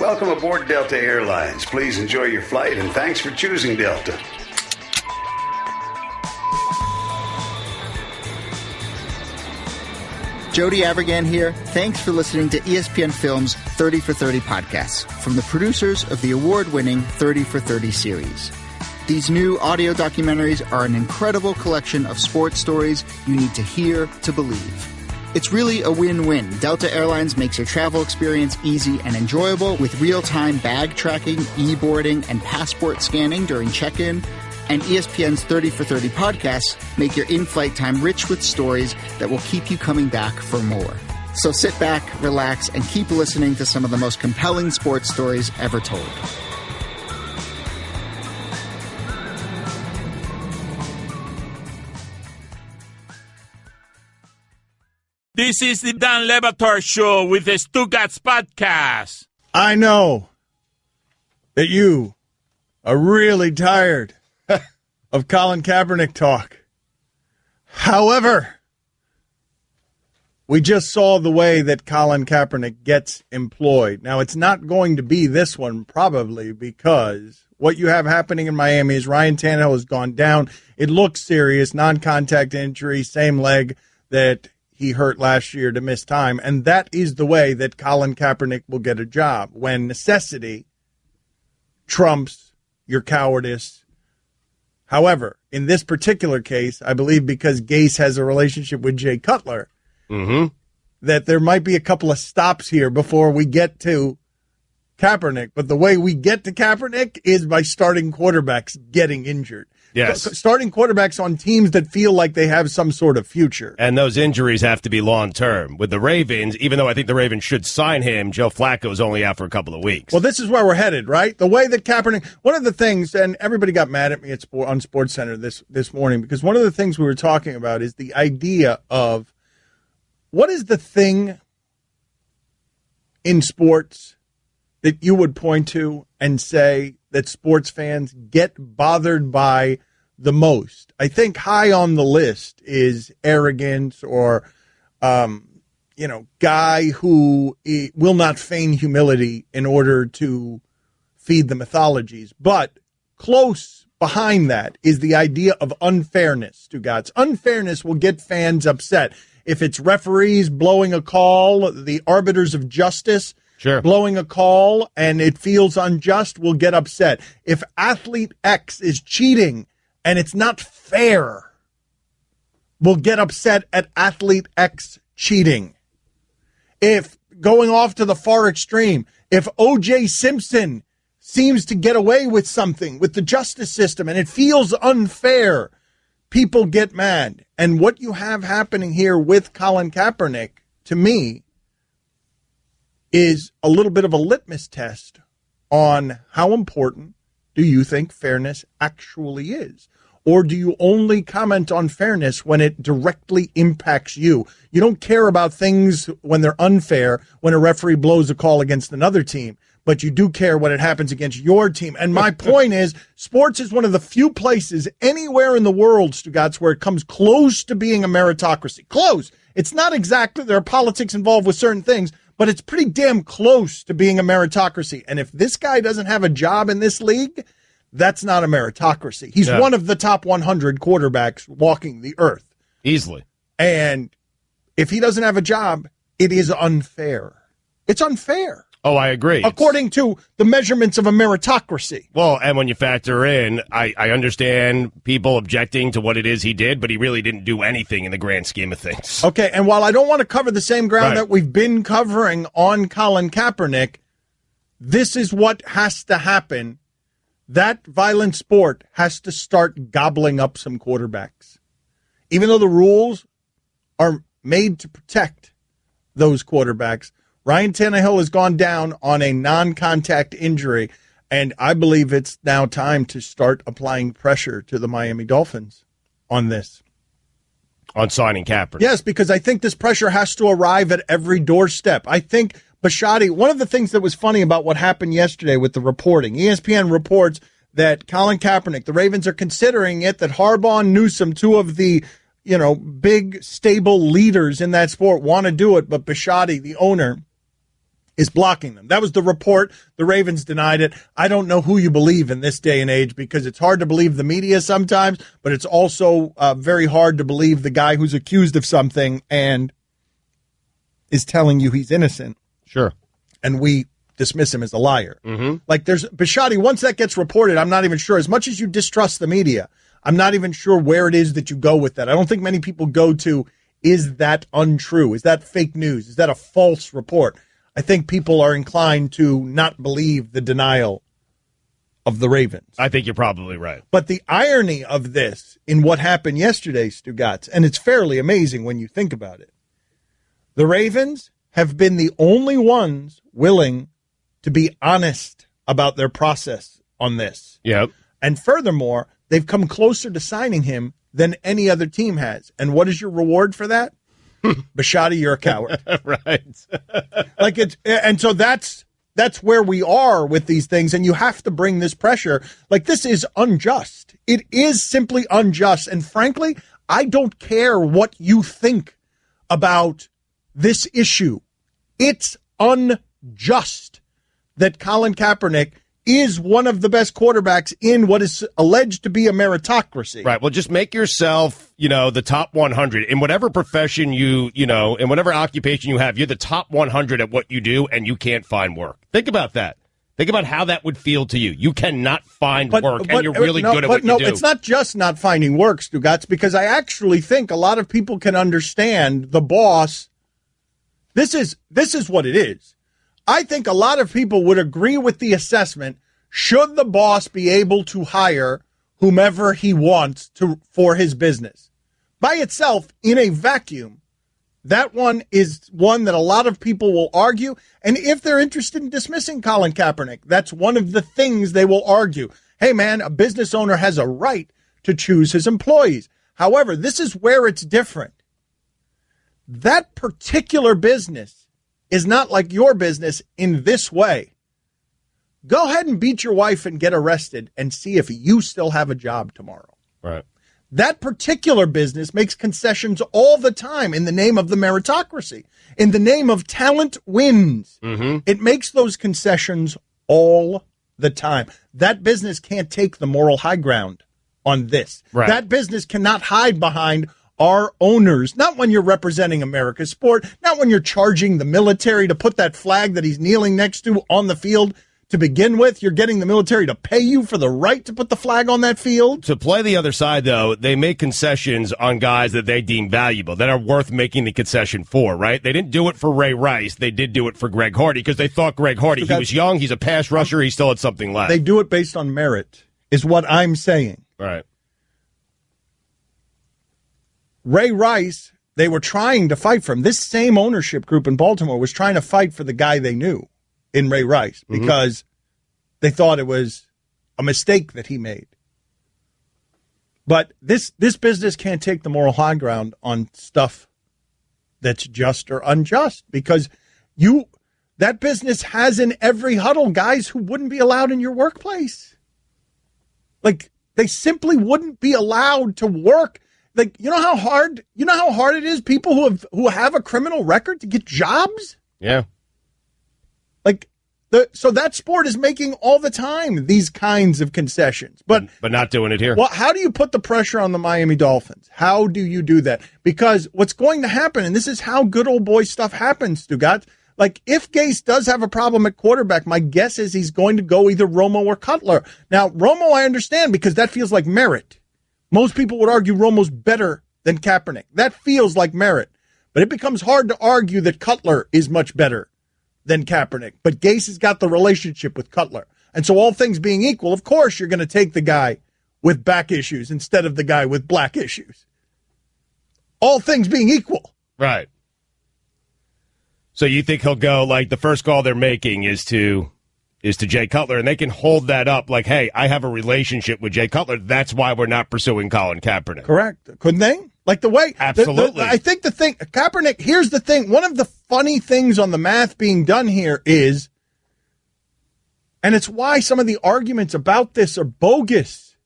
Welcome aboard Delta Airlines. Please enjoy your flight, and thanks for choosing Delta. Jody Avirgan here. Thanks for listening to ESPN Film's 30 for 30 podcast from the producers of the award-winning 30 for 30 series. These new audio documentaries are an incredible collection of sports stories you need to hear to believe. It's really a win-win. Delta Airlines makes your travel experience easy and enjoyable with real-time bag tracking, e-boarding, and passport scanning during check-in. And ESPN's 30 for 30 podcasts make your in-flight time rich with stories that will keep you coming back for more. So sit back, relax, and keep listening to some of the most compelling sports stories ever told. This is the Dan Le Batard Show with the Stugatz Podcast. I know that you are really tired of Colin Kaepernick talk. However, we just saw the way that Colin Kaepernick gets employed. Now, it's not going to be this one, probably, because what you have happening in Miami is Ryan Tannehill has gone down. It looks serious, non-contact injury, same leg that he hurt last year to miss time. And that is the way that Colin Kaepernick will get a job, when necessity trumps your cowardice. However, in this particular case, I believe because Gase has a relationship with Jay Cutler, that there might be a couple of stops here before we get to Kaepernick. But the way we get to Kaepernick is by starting quarterbacks getting injured. Yes. Starting quarterbacks on teams that feel like they have some sort of future. And those injuries have to be long-term. With the Ravens, even though I think the Ravens should sign him, Joe Flacco's only out for a couple of weeks. Well, this is where we're headed, right? The way that Kaepernick, one of the things, and everybody got mad at me on SportsCenter this morning, because one of the things we were talking about is the idea of what is the thing in sports that you would point to and say that sports fans get bothered by the most? I think high on the list is arrogance or, guy who will not feign humility in order to feed the mythologies. But close behind that is the idea of unfairness, Stugotz. Unfairness will get fans upset. If it's referees blowing a call, the arbiters of justice blowing a call, and it feels unjust, will get upset. If athlete X is cheating and it's not fair, we'll get upset at athlete X cheating. If, going off to the far extreme, if O.J. Simpson seems to get away with something with the justice system and it feels unfair, people get mad. And what you have happening here with Colin Kaepernick, to me, is a little bit of a litmus test on how important do you think fairness actually is? Or do you only comment on fairness when it directly impacts you? You don't care about things when they're unfair, when a referee blows a call against another team, but you do care when it happens against your team. And my point is, sports is one of the few places anywhere in the world, Stugotz, where it comes close to being a meritocracy. Close. It's not exactly, there are politics involved with certain things, but it's pretty damn close to being a meritocracy. And if this guy doesn't have a job in this league, that's not a meritocracy. He's one of the top 100 quarterbacks walking the earth. Easily. And if he doesn't have a job, it is unfair. It's unfair. Oh, I agree. According to the measurements of a meritocracy. Well, and when you factor in, I understand people objecting to what it is he did, but he really didn't do anything in the grand scheme of things. Okay, and while I don't want to cover the same ground that we've been covering on Colin Kaepernick, this is what has to happen. That violent sport has to start gobbling up some quarterbacks. Even though the rules are made to protect those quarterbacks, Ryan Tannehill has gone down on a non-contact injury, and I believe it's now time to start applying pressure to the Miami Dolphins on this. On signing Kaepernick. Yes, because I think this pressure has to arrive at every doorstep. I think Bisciotti, one of the things that was funny about what happened yesterday with the reporting, ESPN reports that Colin Kaepernick, the Ravens are considering it, that Harbaugh and Newsom, two of the big, stable leaders in that sport, want to do it, but Bisciotti, the owner, is blocking them. That was the report. The Ravens denied it. I don't know who you believe in this day and age because it's hard to believe the media sometimes, but it's also very hard to believe the guy who's accused of something and is telling you he's innocent. Sure. And we dismiss him as a liar. Mm-hmm. Like there's Bishotti, once that gets reported, I'm not even sure. As much as you distrust the media, I'm not even sure where it is that you go with that. I don't think many people go to, is that untrue? Is that fake news? Is that a false report? I think people are inclined to not believe the denial of the Ravens. I think you're probably right. But the irony of this in what happened yesterday, Stugatz, and it's fairly amazing when you think about it, the Ravens have been the only ones willing to be honest about their process on this. Yep. And furthermore, they've come closer to signing him than any other team has. And what is your reward for that? Bishotti, you're a coward. Right. Like it's, and so that's where we are with these things. And you have to bring this pressure. Like this is unjust. It is simply unjust. And frankly, I don't care what you think about this issue. It's unjust that Colin Kaepernick is one of the best quarterbacks in what is alleged to be a meritocracy. Right. Well, just make yourself, the top 100 in whatever profession in whatever occupation you have. You're the top 100 at what you do, and you can't find work. Think about that. Think about how that would feel to you. You cannot find work, and you're really good at what you do. It's not just not finding work, Stugatz, because I actually think a lot of people can understand the boss. This is what it is. I think a lot of people would agree with the assessment. Should the boss be able to hire whomever he wants for his business? By itself, in a vacuum, that one is one that a lot of people will argue. And if they're interested in dismissing Colin Kaepernick, that's one of the things they will argue. Hey, man, a business owner has a right to choose his employees. However, this is where it's different. That particular business is not like your business in this way. Go ahead and beat your wife and get arrested and see if you still have a job tomorrow. Right. That particular business makes concessions all the time in the name of the meritocracy, in the name of talent wins. Mm-hmm. It makes those concessions all the time. That business can't take the moral high ground on this. Right. That business cannot hide behind our owners, not when you're representing America's sport, not when you're charging the military to put that flag that he's kneeling next to on the field to begin with. You're getting the military to pay you for the right to put the flag on that field. To play the other side, though, they make concessions on guys that they deem valuable, that are worth making the concession for, right? They didn't do it for Ray Rice. They did do it for Greg Hardy because they thought Greg Hardy, he was young, he's a pass rusher, he still had something left. They do it based on merit, is what I'm saying. Right. Ray Rice, they were trying to fight for him. This same ownership group in Baltimore was trying to fight for the guy they knew in Ray Rice because they thought it was a mistake that he made. But this business can't take the moral high ground on stuff that's just or unjust because that business has in every huddle guys who wouldn't be allowed in your workplace. Like they simply wouldn't be allowed to work. Like, you know how hard it is, people who have a criminal record to get jobs? Yeah. Like, so that sport is making all the time these kinds of concessions. But not doing it here. Well, how do you put the pressure on the Miami Dolphins? How do you do that? Because what's going to happen, and this is how good old boy stuff happens, Stugatz, like if Gase does have a problem at quarterback, my guess is he's going to go either Romo or Cutler. Now, Romo I understand because that feels like merit. Most people would argue Romo's better than Kaepernick. That feels like merit. But it becomes hard to argue that Cutler is much better than Kaepernick. But Gase has got the relationship with Cutler. And so all things being equal, of course you're going to take the guy with back issues instead of the guy with black issues. All things being equal. Right. So you think he'll go, like, the first call they're making is to Jay Cutler, and they can hold that up like, hey, I have a relationship with Jay Cutler. That's why we're not pursuing Colin Kaepernick. Correct. Couldn't they? Like the way. Absolutely. I think the thing, Kaepernick, here's the thing. One of the funny things on the math being done here is, and it's why some of the arguments about this are bogus.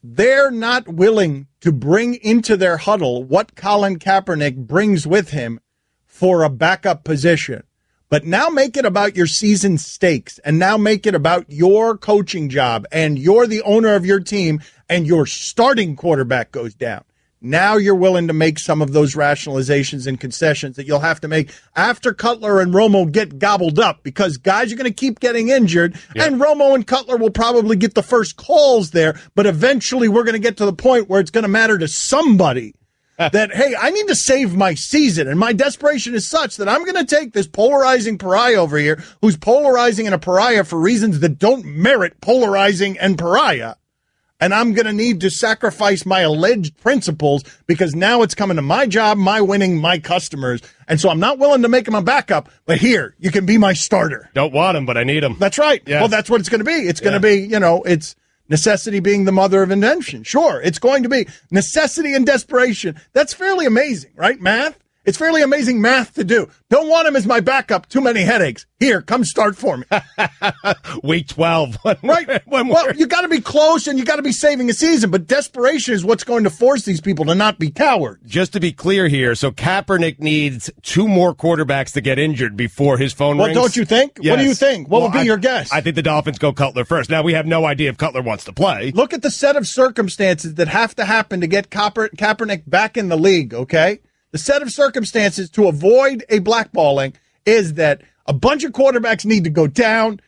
They're not willing to bring into their huddle what Colin Kaepernick brings with him for a backup position. But now make it about your season stakes, and now make it about your coaching job, and you're the owner of your team, and your starting quarterback goes down. Now you're willing to make some of those rationalizations and concessions that you'll have to make after Cutler and Romo get gobbled up, because guys are going to keep getting injured, and Romo and Cutler will probably get the first calls there, but eventually we're going to get to the point where it's going to matter to somebody that, hey, I need to save my season, and my desperation is such that I'm going to take this polarizing pariah over here who's polarizing and a pariah for reasons that don't merit polarizing and pariah, and I'm going to need to sacrifice my alleged principles because now it's coming to my job, my winning, my customers, and so I'm not willing to make him a backup, but here, you can be my starter. Don't want him, but I need him. That's right. Yes. Well, that's what it's going to be. It's going to be, it's necessity being the mother of invention. Sure, it's going to be necessity and desperation. That's fairly amazing, right? Math? It's fairly amazing math to do. Don't want him as my backup. Too many headaches. Here, come start for me. Week 12. Right. Well, you got to be close and you got to be saving a season, but desperation is what's going to force these people to not be cowards. Just to be clear here, so Kaepernick needs 2 more quarterbacks to get injured before his phone rings. Well, don't you think? Yes. What do you think? What would be your guess? I think the Dolphins go Cutler first. Now, we have no idea if Cutler wants to play. Look at the set of circumstances that have to happen to get Kaepernick back in the league, okay? The set of circumstances to avoid a blackballing is that a bunch of quarterbacks need to go down.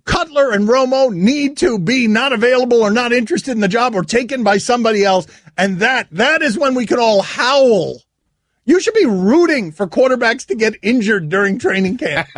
Cutler and Romo need to be not available or not interested in the job or taken by somebody else. And that is when we can all howl. You should be rooting for quarterbacks to get injured during training camp.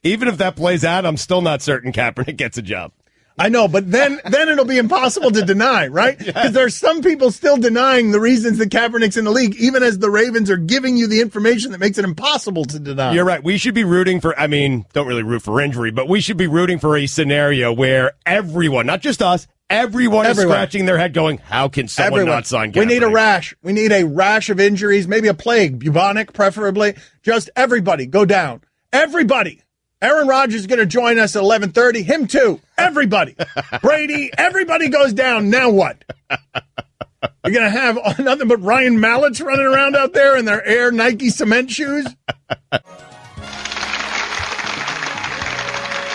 Even if that plays out, I'm still not certain Kaepernick gets a job. I know, but then it'll be impossible to deny, right? Because there's some people still denying the reasons that Kaepernick's in the league, even as the Ravens are giving you the information that makes it impossible to deny. You're right. We should be rooting for, don't really root for injury, but we should be rooting for a scenario where everyone, not just us, everyone is scratching their head going, how can someone not sign Kaepernick? We need a rash. We need a rash of injuries, maybe a plague, bubonic preferably. Just everybody go down. Everybody. Aaron Rodgers is going to join us at 11:30. Him too. Everybody. Brady, everybody goes down. Now what? You're going to have nothing but Ryan Mallets running around out there in their Air Nike cement shoes?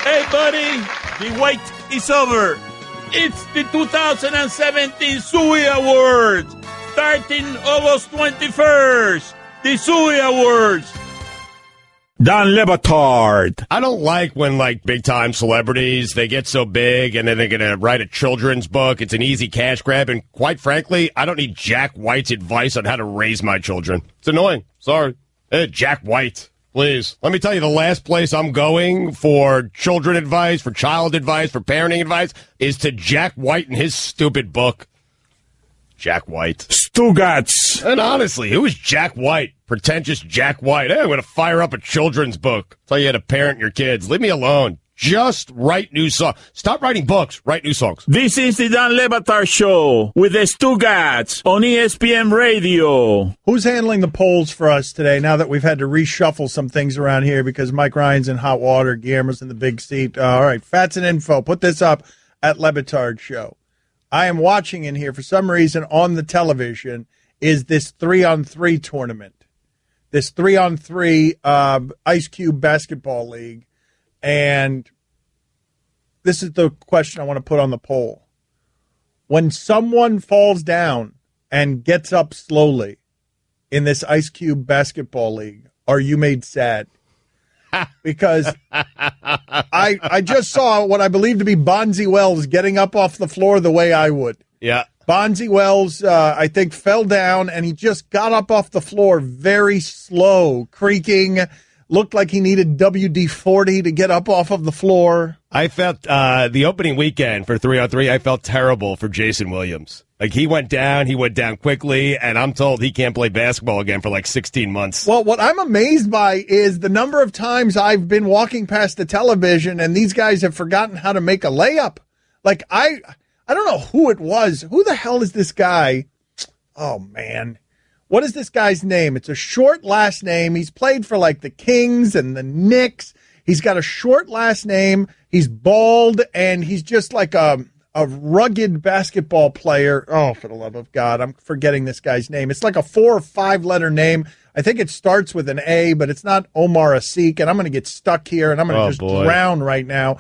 Hey, buddy, the wait is over. It's the 2017 Suey Awards, starting August 21st. The Suey Awards. Don Le Batard. I don't like when, big-time celebrities, they get so big and then they're going to write a children's book. It's an easy cash grab, and quite frankly, I don't need Jack White's advice on how to raise my children. It's annoying. Sorry. Hey, Jack White, please. Let me tell you, the last place I'm going for children advice, for child advice, for parenting advice, is to Jack White and his stupid book. Jack White. Stugats. And honestly, who is Jack White? Pretentious Jack White. Hey, I'm going to fire up a children's book. Tell you how to parent your kids. Leave me alone. Just write new songs. Stop writing books. Write new songs. This is the Don Le Batard Show with the Stugats on ESPN Radio. Who's handling the polls for us today now that we've had to reshuffle some things around here because Mike Ryan's in hot water, Guillermo's in the big seat? All right, Fats and Info. Put this up at Le Batard Show. I am watching in here for some reason on the television is this 3-on-3 tournament. This 3-on-3 Ice Cube basketball league. And this is the question I want to put on the poll. When someone falls down and gets up slowly in this Ice Cube basketball league, are you made sad? Because I just saw what I believe to be Bonzi Wells getting up off the floor the way I would. Yeah. Bonzi Wells, I think, fell down, and he just got up off the floor very slow, creaking. Looked like he needed WD-40 to get up off of the floor. I felt the opening weekend for 3-on-3, I felt terrible for Jason Williams. He went down quickly, and I'm told he can't play basketball again for 16 months. Well, what I'm amazed by is the number of times I've been walking past the television, and these guys have forgotten how to make a layup. I don't know who it was. Who the hell is this guy? Oh, man. What is this guy's name? It's a short last name. He's played for the Kings and the Knicks. He's got a short last name. He's bald, and he's just like a rugged basketball player. Oh, for the love of God, I'm forgetting this guy's name. It's like a 4 or 5 letter name. I think it starts with an A, but it's not Omar Asik, and I'm going to get stuck here, and I'm going to drown right now.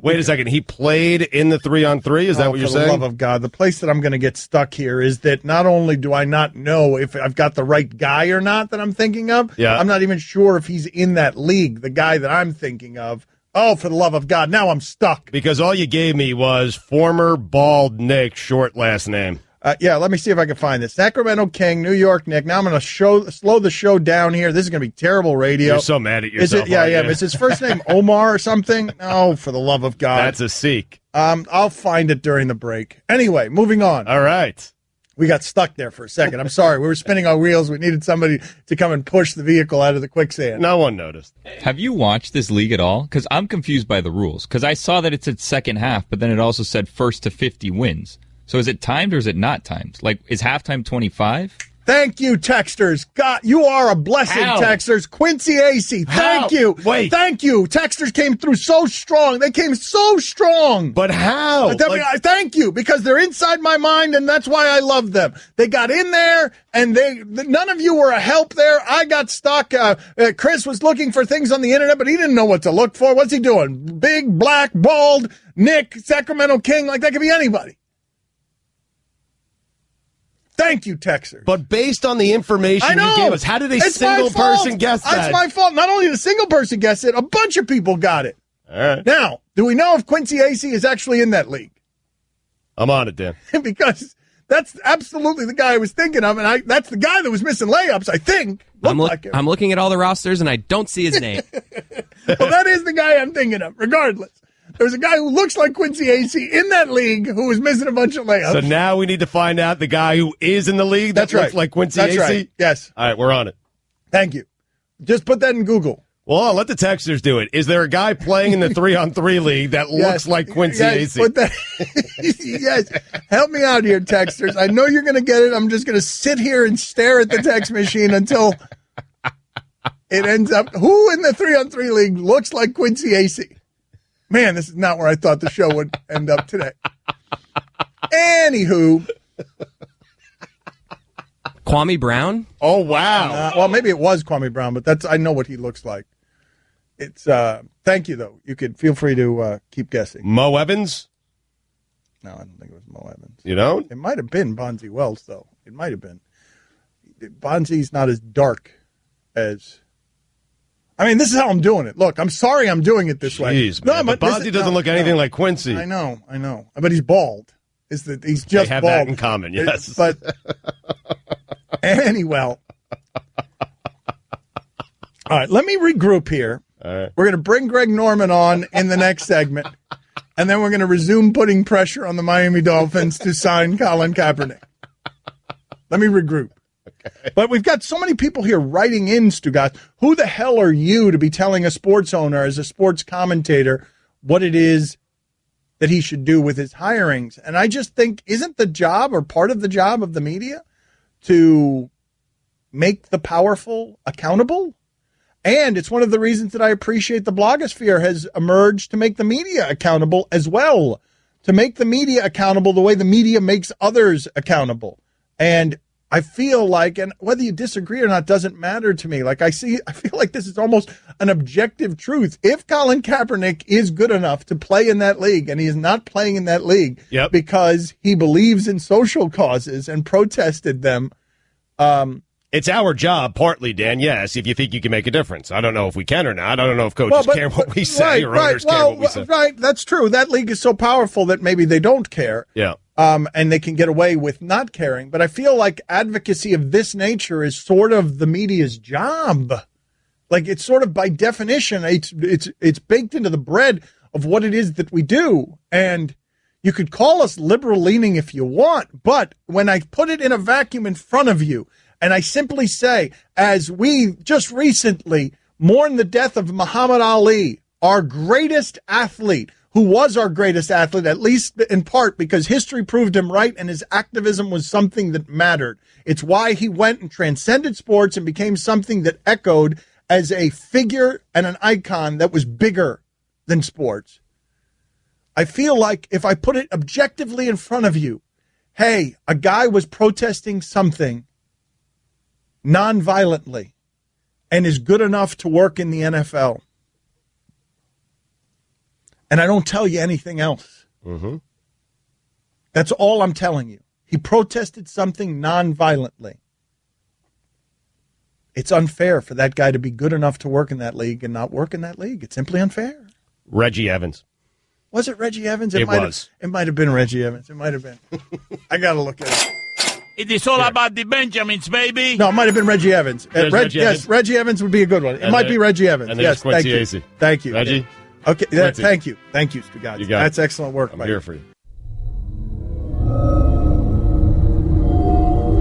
Wait a second. He played in the 3-on-3? Is that what you're saying? For the love of God. The place that I'm going to get stuck here is that not only do I not know if I've got the right guy or not that I'm thinking of, I'm not even sure if he's in that league, the guy that I'm thinking of. Oh, for the love of God. Now I'm stuck. Because all you gave me was former bald Nick, short last name. Let me see if I can find this. Sacramento King, New York Nick. Now I'm going to slow the show down here. This is going to be terrible radio. You're so mad at yourself. Is his first name Omar or something? Oh, for the love of God. That's a Sikh. I'll find it during the break. Anyway, moving on. All right. We got stuck there for a second. I'm sorry. We were spinning our wheels. We needed somebody to come and push the vehicle out of the quicksand. No one noticed. Have you watched this league at all? Because I'm confused by the rules. Because I saw that it said second half, but then it also said first to 50 wins. So is it timed or is it not timed? Like, is halftime 25? Thank you, texters. God, you are a blessing, texters. Quincy Acey, thank you. Wait. Thank you. Texters came through so strong. They came so strong. But how? Thank you, because they're inside my mind, and that's why I love them. They got in there, and none of you were a help there. I got stuck. Chris was looking for things on the internet, but he didn't know what to look for. What's he doing? Big, black, bald, Nick, Sacramento King. Like, that could be anybody. Thank you, Texer. But based on the information you gave us, how did a single person guess that? That's my fault. Not only did a single person guess it, a bunch of people got it. All right. Now, do we know if Quincy Acey is actually in that league? I'm on it, Dan. Because that's absolutely the guy I was thinking of, and that's the guy that was missing layups, I think. I'm looking at all the rosters, and I don't see his name. Well, that is the guy I'm thinking of, regardless. There's a guy who looks like Quincy Acey in that league who was missing a bunch of layups. So now we need to find out the guy who is in the league that looks like Quincy Acey? Right. Yes. All right, we're on it. Thank you. Just put that in Google. Well, I'll let the texters do it. Is there a guy playing in the 3-on-3 league that looks like Quincy Acey? Put that, yes. Help me out here, texters. I know you're going to get it. I'm just going to sit here and stare at the text machine until it ends up. Who in the 3-on-3 league looks like Quincy Acey? Man, this is not where I thought the show would end up today. Anywho. Kwame Brown? Oh, wow. Well, maybe it was Kwame Brown, but I know what he looks like. It's thank you, though. You could feel free to keep guessing. Mo Evans? No, I don't think it was Mo Evans. You don't? It might have been Bonzi Wells, though. It might have been. Bonzi's not as dark as... I mean, this is how I'm doing it. Look, I'm sorry I'm doing it this way. Man, but Bonzi doesn't look anything like Quincy. I know. But he's bald. He's just they have bald. That in common, yes. But anyway. All right, let me regroup here. All right. We're going to bring Greg Norman on in the next segment, and then we're going to resume putting pressure on the Miami Dolphins to sign Colin Kaepernick. Let me regroup. Okay. But we've got so many people here writing in, Stugat. Who the hell are you to be telling a sports owner as a sports commentator what it is that he should do with his hirings? And I just think, isn't the job or part of the job of the media to make the powerful accountable? And it's one of the reasons that I appreciate the blogosphere has emerged to make the media accountable as well, to make the media accountable the way the media makes others accountable. And I feel like, and whether you disagree or not doesn't matter to me. Like I feel like this is almost an objective truth. If Colin Kaepernick is good enough to play in that league, and he is not playing in that league because he believes in social causes and protested them, it's our job, partly, Dan, yes, if you think you can make a difference. I don't know if we can or not. I don't know if coaches care what we say or owners care what we say. Right, that's true. That league is so powerful that maybe they don't care. Yeah. And they can get away with not caring. But I feel like advocacy of this nature is sort of the media's job. Like it's sort of by definition, it's baked into the bread of what it is that we do. And you could call us liberal leaning if you want, but when I put it in a vacuum in front of you, and I simply say, as we just recently mourn the death of Muhammad Ali, our greatest athlete, who was our greatest athlete, at least in part because history proved him right and his activism was something that mattered. It's why he went and transcended sports and became something that echoed as a figure and an icon that was bigger than sports. I feel like if I put it objectively in front of you, hey, a guy was protesting something. non-violently and is good enough to work in the NFL. And I don't tell you anything else. Mm-hmm. That's all I'm telling you. He protested something non-violently. It's unfair for that guy to be good enough to work in that league and not work in that league. It's simply unfair. Reggie Evans. Was it Reggie Evans? It was. It might have been Reggie Evans. It might have been. I got to look at it. It is all about the Benjamins, baby. No, it might have been Reggie Evans. Reggie yes, Evans. Reggie Evans would be a good one. It might be Reggie Evans. And yes, Quincy thank Acey. you. Thank you. Reggie? Okay, Quincy. thank you. Thank you, Stugotz. You got That's it. excellent work. I'm Mike. here for you.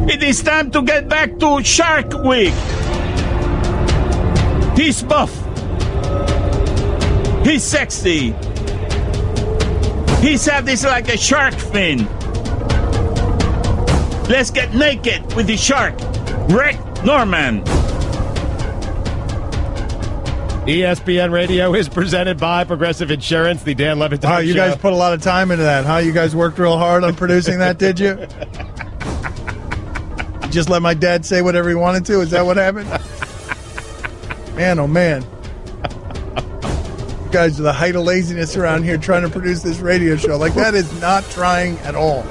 It is time to get back to Shark Week. He's buff. He's sexy. He's had this like a shark fin. Let's get naked with the shark. Greg Norman. ESPN Radio is presented by Progressive Insurance, the Dan Le Batard Oh, you Show. guys put a lot of time into that, huh? You guys worked real hard on producing that, did you? Just let my dad say whatever he wanted to? Is that what happened? Man, oh man. You guys are the height of laziness around here trying to produce this radio show. Like, that is not trying at all.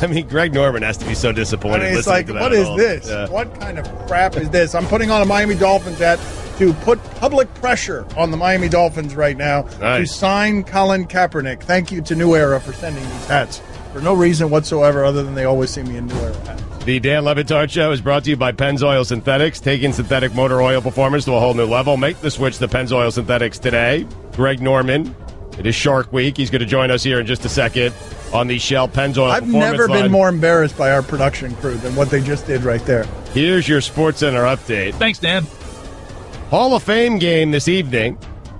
I mean, Greg Norman has to be so disappointed. I mean, it's listening like, to that what at is all. this? Yeah. What kind of crap is this? I'm putting on a Miami Dolphins hat to put public pressure on the Miami Dolphins right now to Nice. sign Colin Kaepernick. Thank you to New Era for sending these hats for no reason whatsoever other than they always see me in New Era hats. The Dan Le Batard Show is brought to you by Pennzoil Synthetics, taking synthetic motor oil performance to a whole new level. Make the switch to Pennzoil Synthetics today. Greg Norman, it is Shark Week. He's going to join us here in just a second on the Shell Pennzoil I've Performance never been line. more embarrassed by our production crew than what they just did right there. Here's your Sports Center update. Thanks, Dan. Hall of Fame game this evening.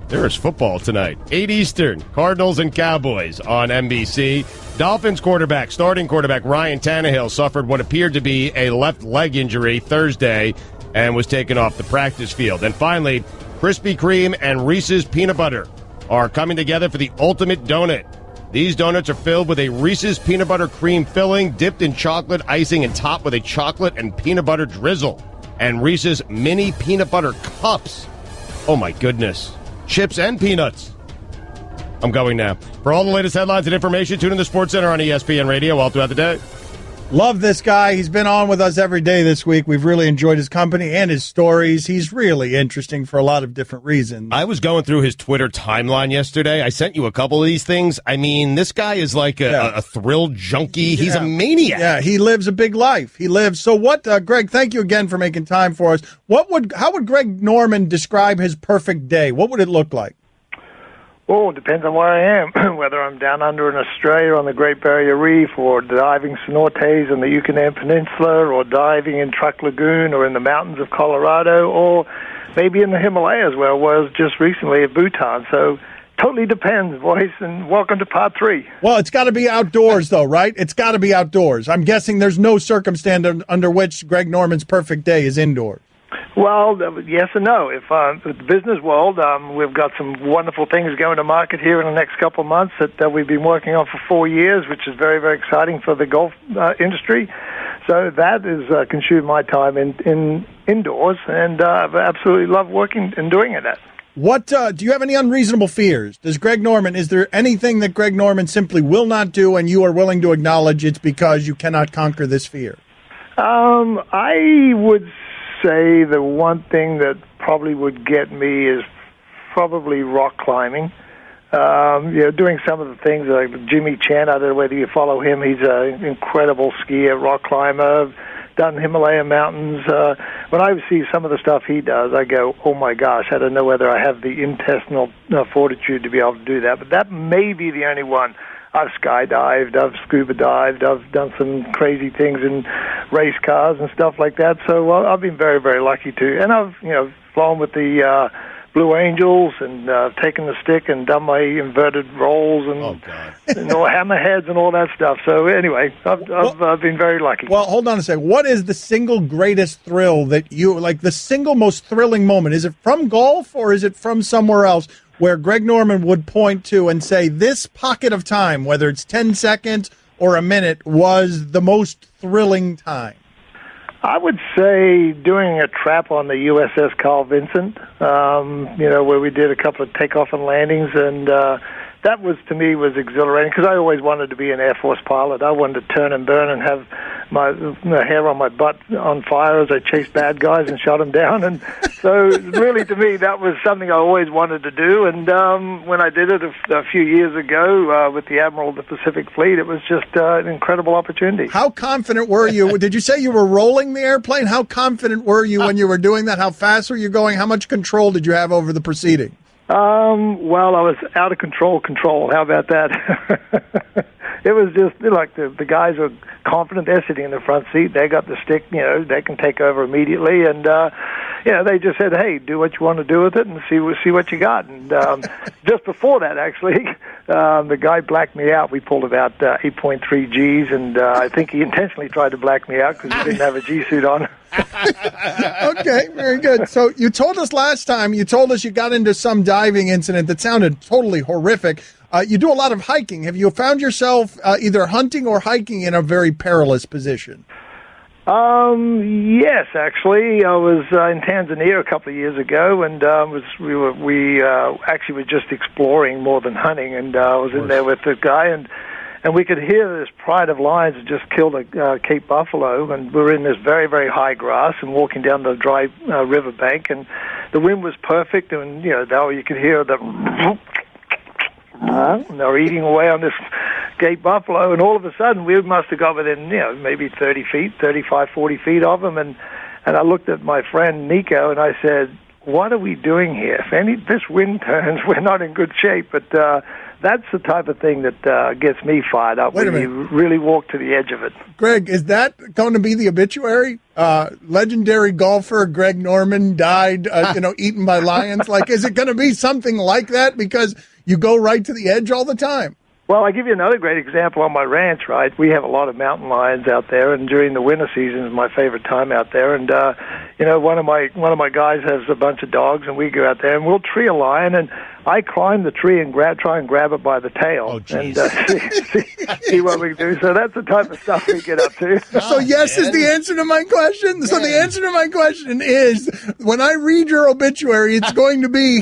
There is football tonight. 8 Eastern, Cardinals and Cowboys on NBC. Dolphins starting quarterback Ryan Tannehill suffered what appeared to be a left leg injury Thursday and was taken off the practice field. And finally, Krispy Kreme and Reese's Peanut Butter are coming together for the ultimate donut. These donuts are filled with a Reese's Peanut Butter Cream filling, dipped in chocolate icing and topped with a chocolate and peanut butter drizzle. And Reese's Mini Peanut Butter Cups. Oh, my goodness. Chips and peanuts. I'm going now. For all the latest headlines and information, tune in the Sports Center on ESPN Radio all throughout the day. Love this guy. He's been on with us every day this week. We've really enjoyed his company and his stories. He's really interesting for a lot of different reasons. I was going through his Twitter timeline yesterday. I sent you a couple of these things. I mean, this guy is like a thrill junkie. He's a maniac. Yeah, he lives a big life. He lives. So what, Greg, thank you again for making time for us. How would Greg Norman describe his perfect day? What would it look like? Oh, it depends on where I am, whether I'm down under in Australia on the Great Barrier Reef or diving cenotes in the Yucatan Peninsula or diving in Truck Lagoon or in the mountains of Colorado or maybe in the Himalayas where I was just recently at Bhutan. So totally depends, boys, and welcome to part 3. Well, it's got to be outdoors, though, right? It's got to be outdoors. I'm guessing there's no circumstance under which Greg Norman's perfect day is indoors. Well, yes and no. If the business world, we've got some wonderful things going to market here in the next couple of months that we've been working on for 4 years, which is very, very exciting for the golf industry. So that is consumed my time in indoors, and I absolutely love working and doing it. What do you have any unreasonable fears? Is there anything that Greg Norman simply will not do, and you are willing to acknowledge it's because you cannot conquer this fear? I would say the one thing that probably would get me is probably rock climbing. Doing some of the things like Jimmy Chan, I don't know whether you follow him. He's an incredible skier, rock climber, done Himalayan mountains. When I see some of the stuff he does, I go, oh my gosh, I don't know whether I have the intestinal fortitude to be able to do that. But that may be the only one. I've skydived, I've scuba dived, I've done some crazy things in race cars and stuff like that. So I've been very, very lucky to. And I've, flown with the Blue Angels and taken the stick and done my inverted rolls and all hammerheads and all that stuff. So anyway, I've been very lucky. Well, hold on a second. What is the single greatest thrill that you like? The single most thrilling moment? Is it from golf or is it from somewhere else? Where Greg Norman would point to and say, this pocket of time, whether it's 10 seconds or a minute, was the most thrilling time? I would say doing a trap on the USS Carl Vinson, where we did a couple of takeoff and landings, and that was, to me, was exhilarating because I always wanted to be an Air Force pilot. I wanted to turn and burn and have my hair on my butt on fire as I chased bad guys and shot them down. And so really, to me, that was something I always wanted to do. And when I did it a few years ago with the Admiral of the Pacific Fleet, it was just an incredible opportunity. How confident were you? Did you say you were rolling the airplane? How confident were you when you were doing that? How fast were you going? How much control did you have over the proceeding? Well, I was out of control. How about that? It was just like the guys were confident. They're sitting in the front seat. They got the stick. They can take over immediately. And, they just said, hey, do what you want to do with it and see what you got. And just before that, actually, the guy blacked me out. We pulled about 8.3 Gs, and I think he intentionally tried to black me out because he didn't have a G suit on. Okay, very good. So you told us last time, you got into some diving incident that sounded totally horrific. You do a lot of hiking. Have you found yourself either hunting or hiking in a very perilous position? Yes, actually. I was in Tanzania a couple of years ago, and we actually were just exploring more than hunting, and I was in there with the guy, and we could hear this pride of lions that just killed a Cape buffalo, and we were in this very, very high grass and walking down the dry river bank, and the wind was perfect, and you could hear the and they were eating away on this Cape buffalo, and all of a sudden we must have got within maybe 30 feet, 35, 40 feet of them, and I looked at my friend Nico and I said, what are we doing here? If this wind turns, we're not in good shape. But that's the type of thing that gets me fired up when you really walk to the edge of it. Greg, is that going to be the obituary? Legendary golfer Greg Norman died, eaten by lions. Like, is it going to be something like that because you go right to the edge all the time? Well, I'll give you another great example on my ranch, right? We have a lot of mountain lions out there, and during the winter season is my favorite time out there. And, one of my guys has a bunch of dogs, and we go out there, and we'll tree a lion, and I climb the tree and try and grab it by the tail and see what we can do. So that's the type of stuff we get up to. So yes is the answer to my question. So the answer to my question is, when I read your obituary, it's going to be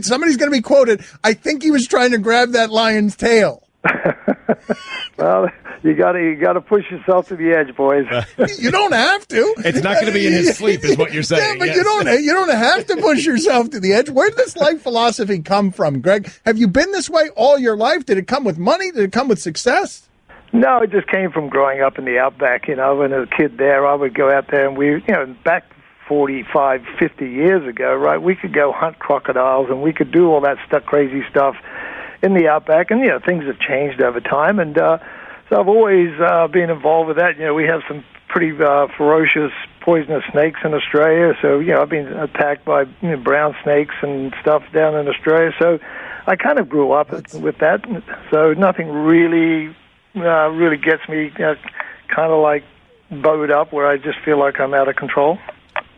somebody's going to be quoted, I think he was trying to grab that lion's tail. Well, you got to push yourself to the edge, boys. You don't have to. It's not going to be in his sleep, is what you're saying. Yeah, but yes. You don't have to push yourself to the edge. Where did this life philosophy come from, Greg? Have you been this way all your life? Did it come with money? Did it come with success? No, it just came from growing up in the outback. When I was a kid there, I would go out there, and back 45, 50 years ago, right, we could go hunt crocodiles, and we could do all that crazy stuff in the outback, and things have changed over time, and so I've always been involved with that. We have some pretty ferocious, poisonous snakes in Australia, so I've been attacked by brown snakes and stuff down in Australia. So I kind of grew up with that. So nothing really gets me kind of like bowed up where I just feel like I'm out of control.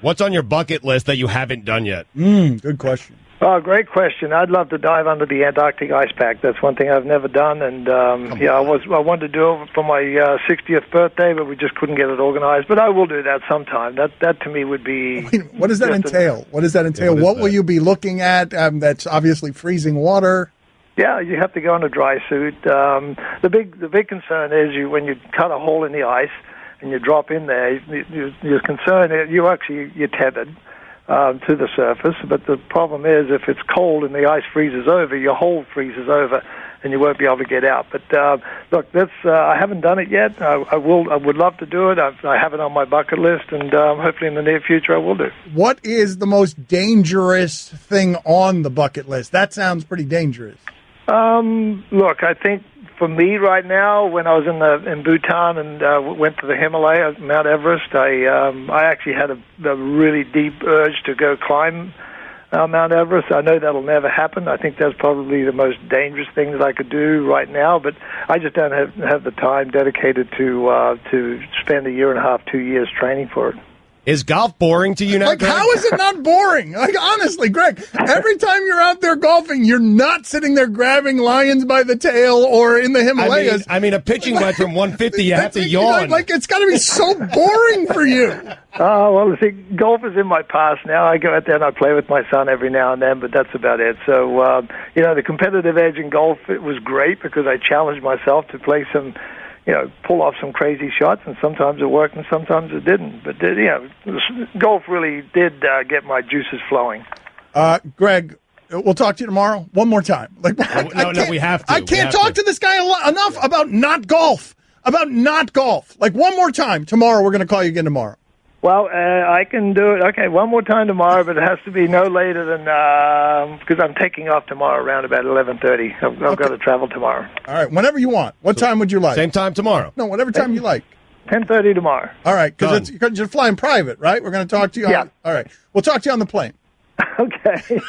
What's on your bucket list that you haven't done yet? Good question. Oh, great question. I'd love to dive under the Antarctic ice pack. That's one thing I've never done, and I wanted to do it for my 60th birthday, but we just couldn't get it organized. But I will do that sometime. That to me would be. What does that entail? What does that entail? What will you be looking at? That's obviously freezing water. Yeah, you have to go in a dry suit. The big concern is when you cut a hole in the ice and you drop in there. You're concerned you're tethered to the surface, but the problem is if it's cold and the ice freezes over, your hole freezes over, and you won't be able to get out. But look, I haven't done it yet. I would love to do it. I have it on my bucket list, and hopefully in the near future I will do. What is the most dangerous thing on the bucket list? That sounds pretty dangerous. Look, I think for me right now, when I was in Bhutan and went to the Himalayas, Mount Everest, I actually had a really deep urge to go climb Mount Everest. I know that'll never happen. I think that's probably the most dangerous thing that I could do right now, but I just don't have the time dedicated to spend a year and a half, 2 years training for it. Is golf boring to you now, Like, Greg? how is it not boring? Like, honestly, Greg, every time you're out there golfing, you're not sitting there grabbing lions by the tail or in the Himalayas. I mean, a pitching wedge from 150, you have to yawn. Like, it's got to be so boring for you. Well, see, golf is in my past now. I go out there and I play with my son every now and then, but that's about it. So, the competitive edge in golf, it was great because I challenged myself to play some, pull off some crazy shots, and sometimes it worked and sometimes it didn't. But, golf really did get my juices flowing. Greg, we'll talk to you tomorrow one more time. Like, No, we have to. I can't talk to this guy enough about not golf. Like, one more time tomorrow. We're going to call you again tomorrow. Well, I can do it. Okay, one more time tomorrow, but it has to be no later than because I'm taking off tomorrow around about 11:30. I've got to travel tomorrow. All right, whenever you want. What time would you like? Same time tomorrow. No, whatever time you like. 10:30 tomorrow. All right, because you're flying private, right? We're going to talk to you. Yeah. All right, we'll talk to you on the plane. Okay.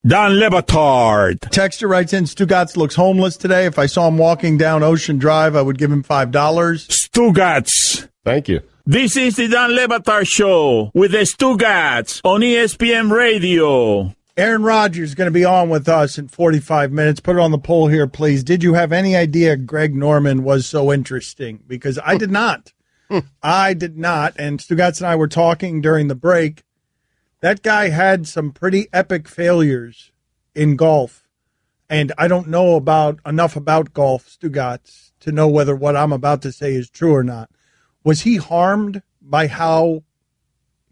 Dan Le Batard. Texter writes in, Stugatz looks homeless today. If I saw him walking down Ocean Drive, I would give him $5. Stugatz. Thank you. This is the Dan Le Batard Show with the Stugatz on ESPN Radio. Aaron Rodgers is going to be on with us in 45 minutes. Put it on the poll here, please. Did you have any idea Greg Norman was so interesting? Because I did not. I did not. And Stugatz and I were talking during the break. That guy had some pretty epic failures in golf. And I don't know enough about golf, Stugatz, to know whether what I'm about to say is true or not. Was he harmed by how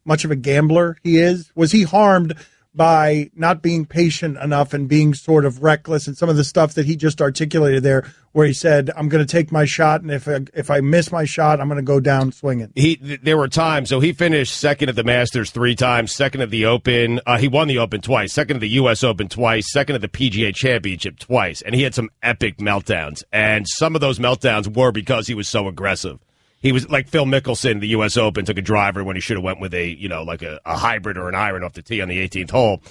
much of a gambler he is? Was he harmed by not being patient enough and being sort of reckless and some of the stuff that he just articulated there where he said, I'm going to take my shot, and if I miss my shot, I'm going to go down swinging? There were times, so he finished second at the Masters 3 times, second at the Open. He won the Open twice, second at the U.S. Open twice, second at the PGA Championship twice, and he had some epic meltdowns. And some of those meltdowns were because he was so aggressive. He was like Phil Mickelson, the U.S. Open, took a driver when he should have went with a hybrid or an iron off the tee on the 18th hole.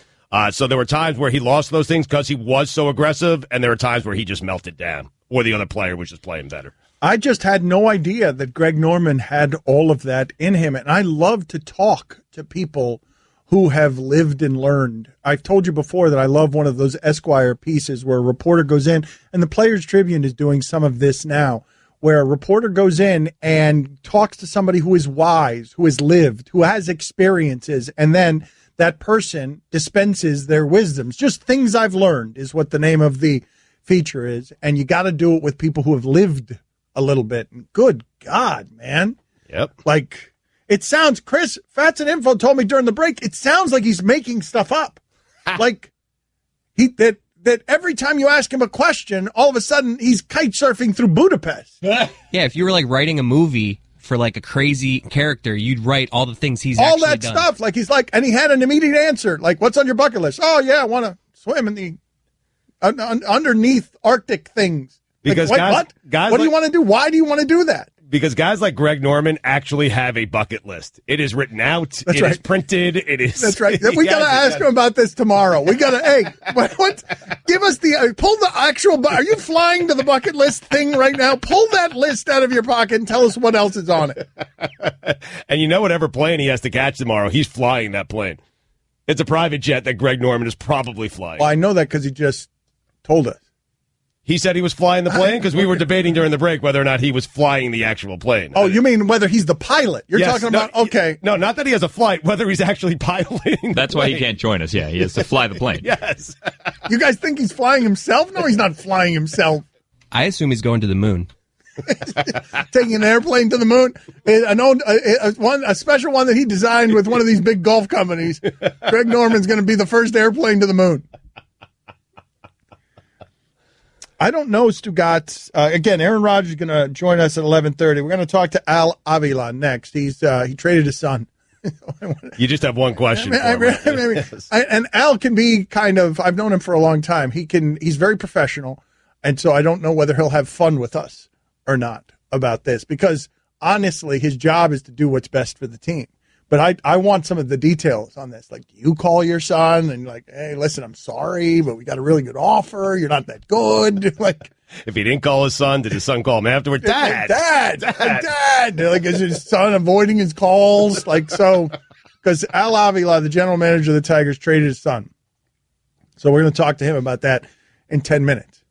So there were times where he lost those things because he was so aggressive, and there were times where he just melted down, or the other player was just playing better. I just had no idea that Greg Norman had all of that in him, and I love to talk to people who have lived and learned. I've told you before that I love one of those Esquire pieces where a reporter goes in, and the Players Tribune is doing some of this now, where a reporter goes in and talks to somebody who is wise, who has lived, who has experiences, and then that person dispenses their wisdoms. Just things I've learned is what the name of the feature is, and you got to do it with people who have lived a little bit. And good God, man. Yep. Like, it sounds, Chris, Fats and Info told me during the break, it sounds like he's making stuff up. Like, that every time you ask him a question, all of a sudden he's kite surfing through Budapest. Yeah, if you were like writing a movie for like a crazy character, you'd write all the things he's all actually that done. stuff. Like, he's like, and he had an immediate answer. Like, what's on your bucket list? Oh, yeah, I want to swim in the underneath Arctic things. Because like, guys what do you want to do? Why do you want to do that? Because guys like Greg Norman actually have a bucket list. It is written out. That's It right. is printed. It is. That's right. We got to ask him about this tomorrow. We got to, hey, what? Give us pull the actual, are you flying to the bucket list thing right now? Pull that list out of your pocket and tell us what else is on it. And whatever plane he has to catch tomorrow, he's flying that plane. It's a private jet that Greg Norman is probably flying. Well, I know that because he just told us. He said he was flying the plane because we were debating during the break whether or not he was flying the actual plane. Oh, you mean whether he's the pilot? You're talking about, okay. No, not that he has a flight, whether he's actually piloting. That's why he can't join us. Yeah, he has to fly the plane. Yes. You guys think he's flying himself? No, he's not flying himself. I assume he's going to the moon. Taking an airplane to the moon, a special one that he designed with one of these big golf companies. Greg Norman's going to be the first airplane to the moon. I don't know, Stugatz. Again, Aaron Rodgers is going to join us at 11:30. We're going to talk to Al Avila next. He traded his son. You just have one question. And Al can be kind of. I've known him for a long time. He's very professional, and so I don't know whether he'll have fun with us or not about this. Because honestly, his job is to do what's best for the team. But I want some of the details on this. Like, you call your son and like, hey, listen, I'm sorry, but we got a really good offer. You're not that good. Like, if he didn't call his son, did his son call him afterward? Dad. Like, is his son avoiding his calls? Like, so, because Al Avila, the general manager of the Tigers, traded his son. So we're going to talk to him about that in 10 minutes.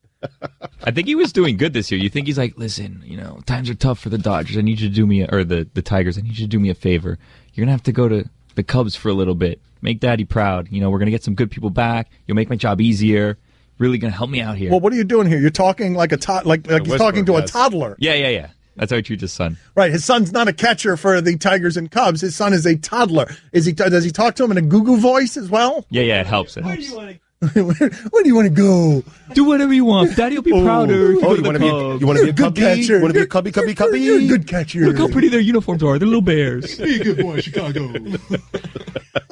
I think he was doing good this year. You think he's like, listen, times are tough for the Dodgers. I need you to do me, or the Tigers, I need you to do me a favor. You're going to have to go to the Cubs for a little bit. Make Daddy proud. We're going to get some good people back. You'll make my job easier. Really going to help me out here. Well, what are you doing here? You're talking like like he's talking to a toddler. Yeah. That's how he treats his son. Right. His son's not a catcher for the Tigers and Cubs. His son is a toddler. Does he talk to him in a Goo Goo voice as well? Yeah, it helps. Where do you want to go? Do whatever you want. Daddy will be prouder. You want to be a cubby? Catcher. You want to be a cubby? You're a good catcher. Look how pretty their uniforms are. They're little bears. Be a good boy, Chicago.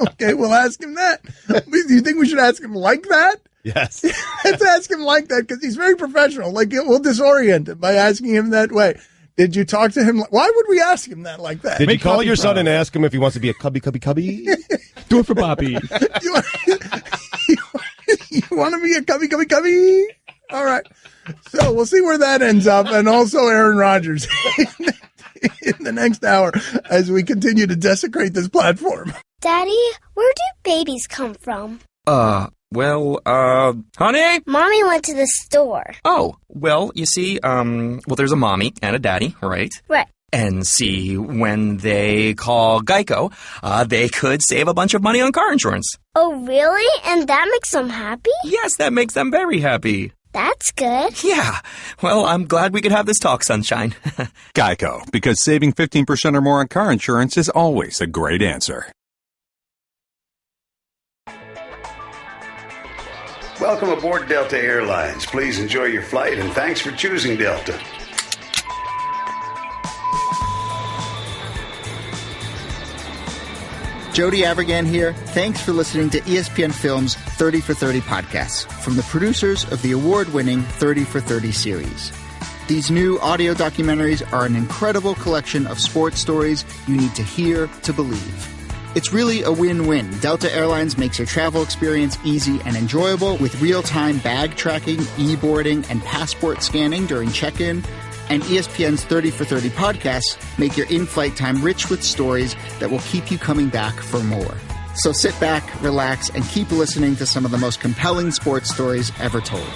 Okay, we'll ask him that. Do you think we should ask him like that? Yes. Let's ask him like that because he's very professional. Like, we'll disorient him by asking him that way. Did you talk to him? Why would we ask him that like that? Did you call your son and ask him if he wants to be a cubby? Do it for Bobby. You want to be a cubby? All right. So we'll see where that ends up. And also Aaron Rodgers in the next hour as we continue to desecrate this platform. Daddy, where do babies come from? Honey? Mommy went to the store. Oh, well, you see, there's a mommy and a daddy, right? Right. And see, when they call Geico, they could save a bunch of money on car insurance. Oh, really? And that makes them happy? Yes, that makes them very happy. That's good. Yeah. Well, I'm glad we could have this talk, Sunshine. Geico, because saving 15% or more on car insurance is always a great answer. Welcome aboard Delta Airlines. Please enjoy your flight and thanks for choosing Delta. Jody Avirgan here. Thanks for listening to ESPN Films 30 for 30 podcasts from the producers of the award-winning 30 for 30 series. These new audio documentaries are an incredible collection of sports stories you need to hear to believe. It's really a win-win. Delta Airlines makes your travel experience easy and enjoyable with real-time bag tracking, e-boarding, and passport scanning during check-in. And ESPN's 30 for 30 podcasts make your in-flight time rich with stories that will keep you coming back for more. So sit back, relax, and keep listening to some of the most compelling sports stories ever told.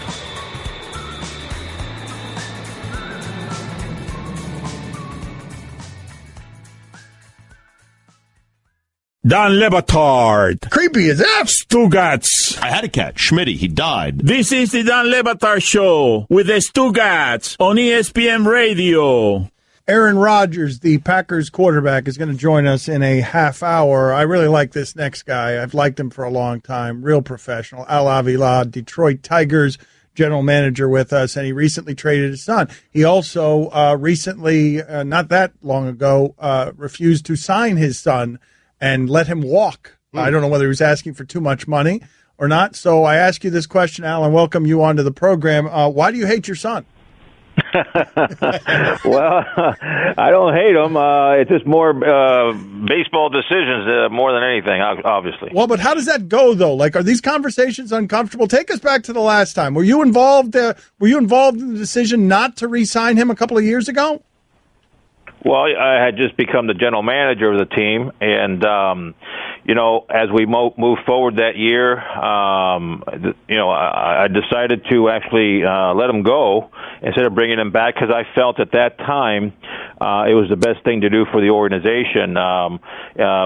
Dan Le Batard. Creepy as F. Stugats. I had a cat, Schmitty. He died. This is the Dan Le Batard Show with the Stugats on ESPN Radio. Aaron Rodgers, the Packers quarterback, is going to join us in a half hour. I really like this next guy. I've liked him for a long time. Real professional. Al Avila, Detroit Tigers general manager with us, and he recently traded his son. He also recently, not that long ago, refused to sign his son and let him walk. I don't know whether he was asking for too much money or not. So I ask you this question, Al, and welcome you onto the program. Why do you hate your son? Well, I don't hate him. It's just more baseball decisions more than anything, obviously. Well, but how does that go, though? Like, are these conversations uncomfortable? Take us back to the last time. Were you involved in the decision not to re-sign him a couple of years ago? Well, I had just become the general manager of the team, and as we move forward that year, I decided to actually let him go instead of bringing him back because I felt at that time it was the best thing to do for the organization.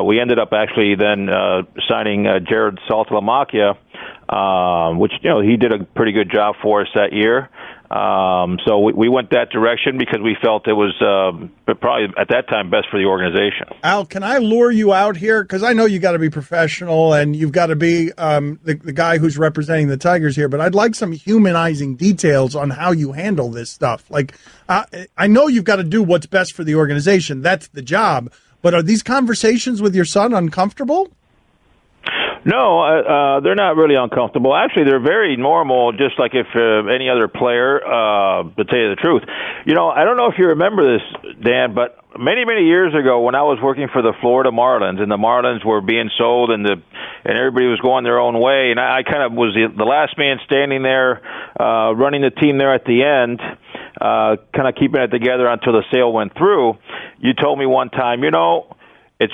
We ended up actually then signing Jared Saltalamacchia, which he did a pretty good job for us that year. So we went that direction because we felt it was probably at that time best for the organization. Al, can I lure you out here? Because I know you got to be professional and you've got to be the guy who's representing the Tigers here, but I'd like some humanizing details on how you handle this stuff. Like, I know you've got to do what's best for the organization. That's the job. But are these conversations with your son uncomfortable? No, they're not really uncomfortable. Actually, they're very normal, just like if any other player, to tell you the truth. I don't know if you remember this, Dan, but many, many years ago when I was working for the Florida Marlins, and the Marlins were being sold and everybody was going their own way, and I kind of was the last man standing there running the team there at the end, kind of keeping it together until the sale went through. You told me one time, you said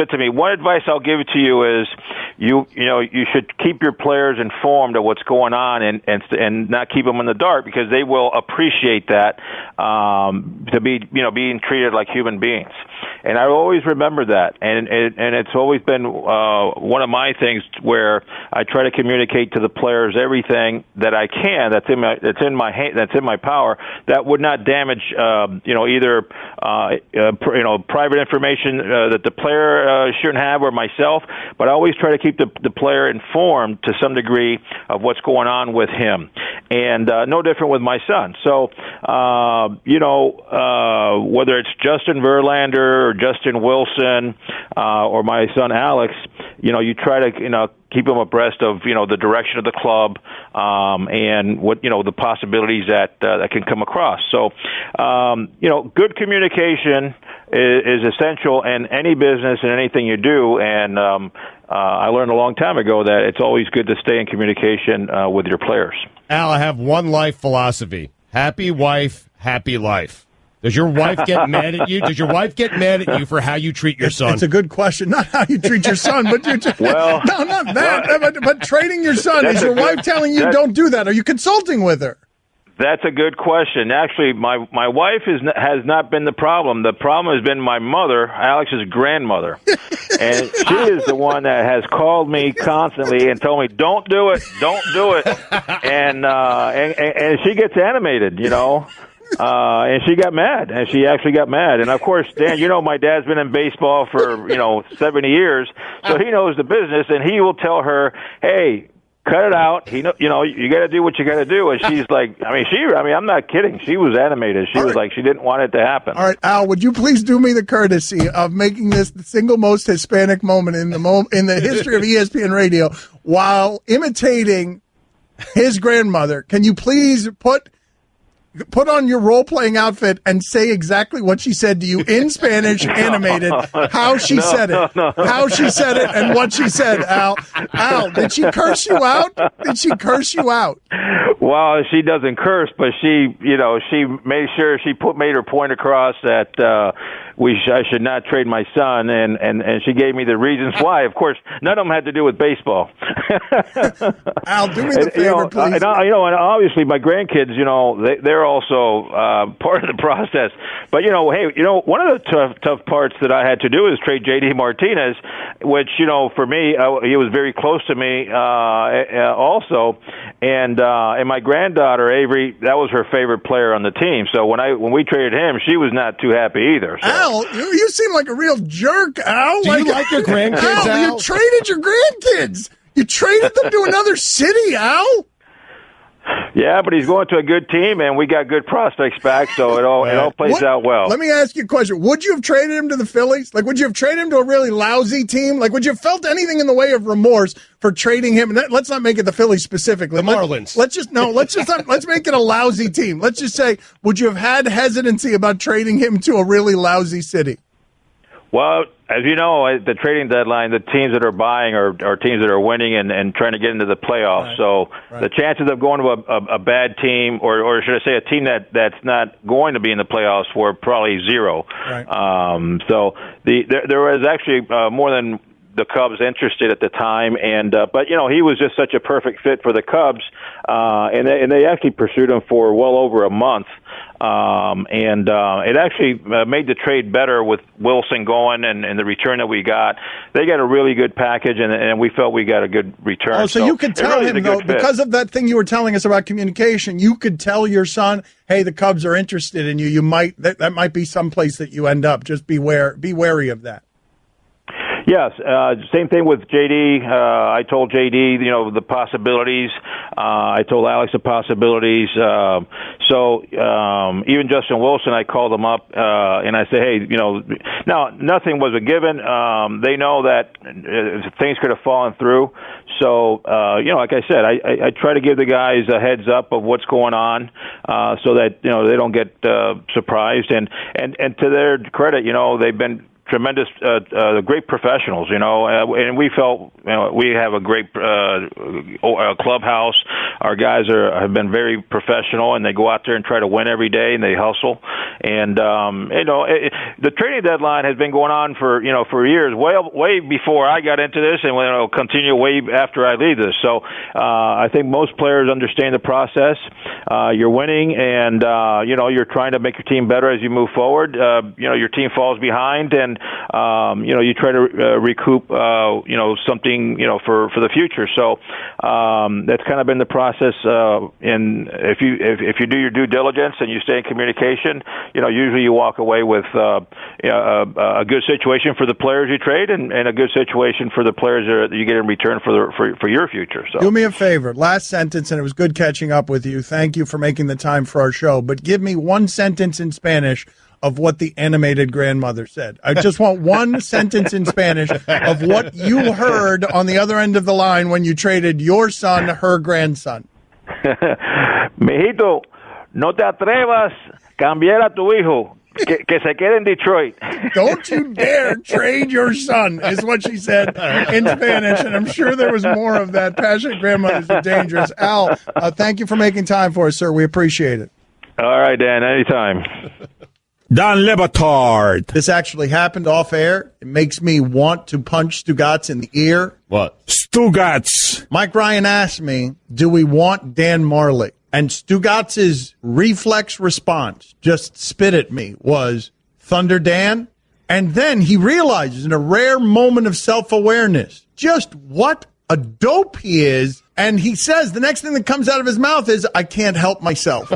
to me, one advice I'll give to you is you should keep your players informed of what's going on and not keep them in the dark, because they will appreciate that, to be being treated like human beings. And I always remember that, and it's always been one of my things where I try to communicate to the players everything that I can that's in my power that would not damage either private information that the player shouldn't have, or myself. But I always try to keep the player informed to some degree of what's going on with him, and no different with my son. So whether it's Justin Verlander or Justin Wilson or my son Alex, you try to keep them abreast of the direction of the club, and what the possibilities that can come across. So good communication is essential in any business and anything you do. And I learned a long time ago that it's always good to stay in communication with your players. Al, I have one life philosophy: happy wife, happy life. Does your wife get mad at you? Does your wife get mad at you for how you treat your son? It's a good question. Not how you treat your son, but no, not that. But trading your son. Is your wife telling you don't do that? Are you consulting with her? That's a good question. Actually, my wife has not been the problem. The problem has been my mother, Alex's grandmother. And she is the one that has called me constantly and told me, don't do it. And she gets animated, and she got mad, and she actually got mad. And of course, Dan, my dad's been in baseball for 70 years, so he knows the business, and he will tell her, hey, cut it out. You got to do what you got to do. And she's like, I'm not kidding. She was animated. She was like, she didn't want it to happen. All right, Al, would you please do me the courtesy of making this the single most Hispanic moment in the history of ESPN Radio, while imitating his grandmother? Can you please put on your role-playing outfit and say exactly what she said to you in Spanish, animated, how she said it, and what she said, Al. Al, did she curse you out? Well, she doesn't curse, but she made sure made her point across that I should not trade my son, and she gave me the reasons why. Of course, none of them had to do with baseball. Al, do me the favor, please. And obviously my grandkids, they're also part of the process. But one of the tough parts that I had to do is trade J.D. Martinez, which for me, he was very close to me also, and my granddaughter Avery, that was her favorite player on the team. So when we traded him, she was not too happy either. So. Al, you seem like a real jerk, Al. Do you like your grandkids, Al? You traded your grandkids. You traded them to another city, Al. Yeah, but he's going to a good team, and we got good prospects back, so it all plays out well. Let me ask you a question. Would you have traded him to the Phillies? Like, would you have traded him to a really lousy team? Like, would you have felt anything in the way of remorse for trading him? Let's not make it the Phillies specifically. The Marlins. Let's make it a lousy team. Let's just say, would you have had hesitancy about trading him to a really lousy city? Well, as you know, at the trading deadline, the teams that are buying are teams that are winning and trying to get into the playoffs. Right. So the chances of going to a bad team, or should I say a team that's not going to be in the playoffs, were probably zero. Right. So there was actually more than the Cubs interested at the time, but he was just such a perfect fit for the Cubs, and they actually pursued him for well over a month. It actually made the trade better with Wilson going and the return that we got. They got a really good package, and we felt we got a good return. Oh, so you could tell him, though, because of that thing you were telling us about communication, you could tell your son, hey, the Cubs are interested in you. That might be someplace that you end up. Just be wary of that. Yes, same thing with JD. I told JD, the possibilities. I told Alex the possibilities. So even Justin Wilson, I called him up and I said, hey, now nothing was a given. They know that things could have fallen through. So, like I said, I try to give the guys a heads up of what's going on so that, they don't get surprised. And to their credit, they've been tremendous, great professionals, and we felt we have a great clubhouse. Our guys have been very professional, and they go out there and try to win every day, and they hustle. And the trading deadline has been going on for years, way before I got into this, and will continue way after I leave this. So I think most players understand the process. You're winning, and you're trying to make your team better as you move forward. Your team falls behind, and you try to recoup, something, for the future. So that's kind of been the process. And if you do your due diligence and you stay in communication, usually you walk away with a good situation for the players you trade, and a good situation for the players that you get in return for your future. So do me a favor, last sentence, and it was good catching up with you. Thank you for making the time for our show. But give me one sentence in Spanish of what the animated grandmother said. I just want one sentence in Spanish of what you heard on the other end of the line when you traded your son, her grandson. Mijito, no te atrevas cambiar a tu hijo. Que se quede in Detroit. Don't you dare trade your son, is what she said in Spanish, and I'm sure there was more of that. Passionate grandmothers are dangerous. Al, thank you for making time for us, sir. We appreciate it. All right, Dan, anytime. Dan Le Batard. This actually happened off air. It makes me want to punch Stugatz in the ear. What? Stugatz. Mike Ryan asked me, do we want Dan Marley? And Stugatz's reflex response, just spit at me, was Thunder Dan. And then he realizes in a rare moment of self-awareness just what a dope he is. And he says the next thing that comes out of his mouth is, I can't help myself.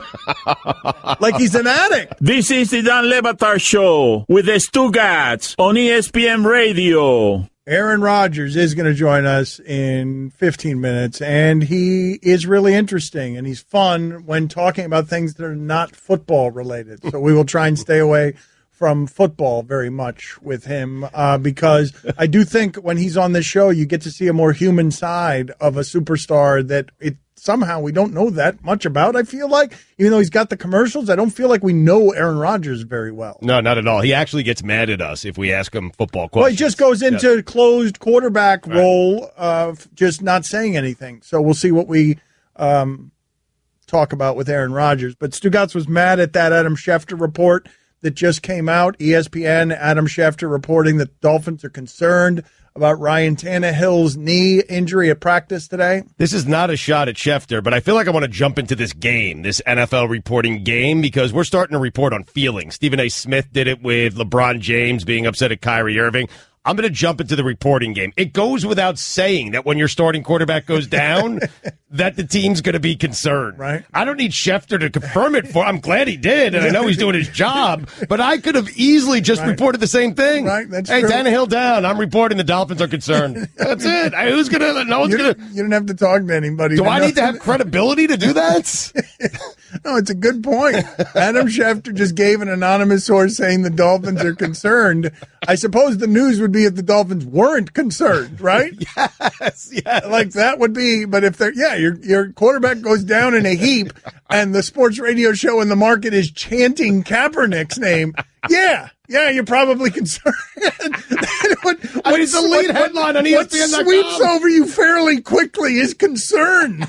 Like he's an addict. This is the Dan Le Batard Show with the Stugatz on ESPN Radio. Aaron Rodgers is going to join us in 15 minutes, and he is really interesting, and he's fun when talking about things that are not football related. So we will try and stay away from football very much with him because I do think when he's on this show, you get to see a more human side of a superstar that somehow we don't know that much about. I feel like, even though he's got the commercials, I don't feel like we know Aaron Rodgers very well. No, not at all. He actually gets mad at us if we ask him football questions. Well, he just goes into closed quarterback role of just not saying anything. So we'll see what we talk about with Aaron Rodgers. But Stugatz was mad at that Adam Schefter report that just came out. ESPN, Adam Schefter reporting that Dolphins are concerned about Ryan Tannehill's knee injury at practice today. This is not a shot at Schefter, but I feel like I want to jump into this game, this NFL reporting game, because we're starting to report on feelings. Stephen A. Smith did it with LeBron James being upset at Kyrie Irving. I'm going to jump into the reporting game. It goes without saying that when your starting quarterback goes down, that the team's going to be concerned. Right. I don't need Schefter to confirm it I'm glad he did, and I know he's doing his job, but I could have easily just reported the same thing. Right, that's hey, true. Tannehill down. I'm reporting the Dolphins are concerned. That's it. Who's going to? No one's going to. You don't have to talk to anybody. Do I need to have credibility to do that? No, it's a good point. Adam Schefter just gave an anonymous source saying the Dolphins are concerned. I suppose the news would be if the Dolphins weren't concerned, right? Yes. Like that would be, but if they're, your quarterback goes down in a heap and the sports radio show in the market is chanting Kaepernick's name, you're probably concerned. It's the lead headline on ESPN.com. What sweeps over you fairly quickly is concern.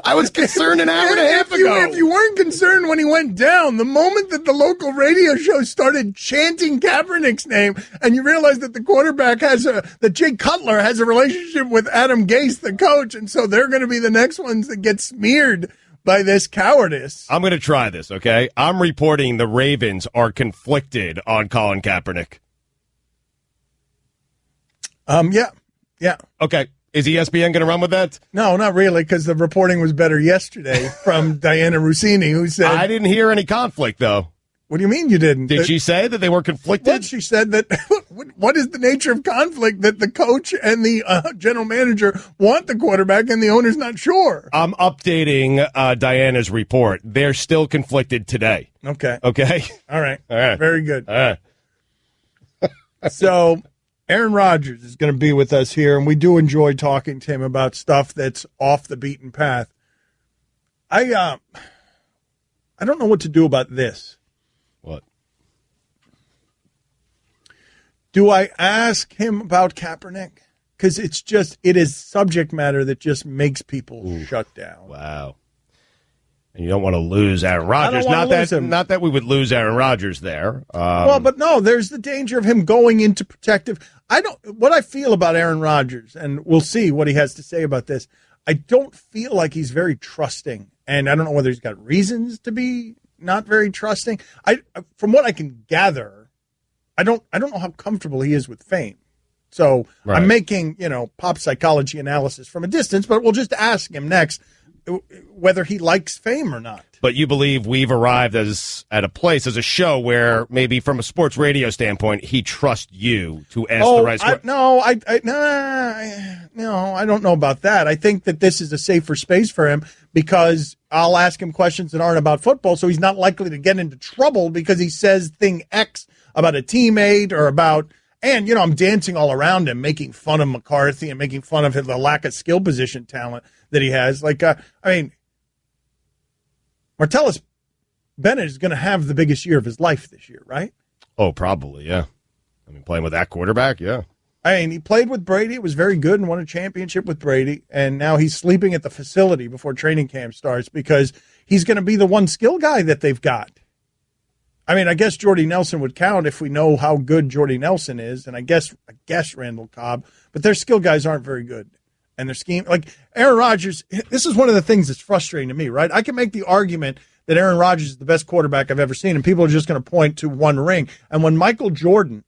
I was concerned an hour and a half ago. If you weren't concerned when he went down, the moment that the local radio show started chanting Kaepernick's name, and you realize that the quarterback that Jay Cutler has a relationship with Adam Gase, the coach, and so they're going to be the next ones that get smeared by this cowardice. I'm going to try this, okay? I'm reporting the Ravens are conflicted on Colin Kaepernick. Yeah. Okay. Is ESPN going to run with that? No, not really, because the reporting was better yesterday from Diana Rossini, who said... I didn't hear any conflict, though. What do you mean you didn't? Did she say that they were conflicted? Well, she said that. What is the nature of conflict that the coach and the general manager want the quarterback and the owner's not sure? I'm updating Diana's report. They're still conflicted today. Okay. Okay. All right. All right. Very good. All right. So Aaron Rodgers is going to be with us here, and we do enjoy talking to him about stuff that's off the beaten path. I don't know what to do about this. What? Do I ask him about Kaepernick? Because it is subject matter that just makes people shut down. Wow. And you don't want to lose Aaron Rodgers. Not that we would lose Aaron Rodgers there. Well, but no, there's the danger of him going into protective. What I feel about Aaron Rodgers, and we'll see what he has to say about this. I don't feel like he's very trusting, and I don't know whether he's got reasons to be not very trusting. From what I can gather, I don't know how comfortable he is with fame. So right. I'm making, pop psychology analysis from a distance, but we'll just ask him next whether he likes fame or not. But you believe we've arrived at a place, as a show, where maybe from a sports radio standpoint, he trusts you to ask the right question? No, I don't know about that. I think that this is a safer space for him because I'll ask him questions that aren't about football, so he's not likely to get into trouble because he says thing X about a teammate or about... And, I'm dancing all around him, making fun of McCarthy and making fun of the lack of skill position talent that he has. Martellus Bennett is going to have the biggest year of his life this year, right? Oh, probably, yeah. Playing with that quarterback, yeah. He played with Brady. It was very good and won a championship with Brady. And now he's sleeping at the facility before training camp starts because he's going to be the one skill guy that they've got. I guess Jordy Nelson would count if we know how good Jordy Nelson is, and I guess Randall Cobb, but their skill guys aren't very good. And their scheme, like Aaron Rodgers, this is one of the things that's frustrating to me, right? I can make the argument that Aaron Rodgers is the best quarterback I've ever seen, and people are just going to point to one ring. And when Michael Jordan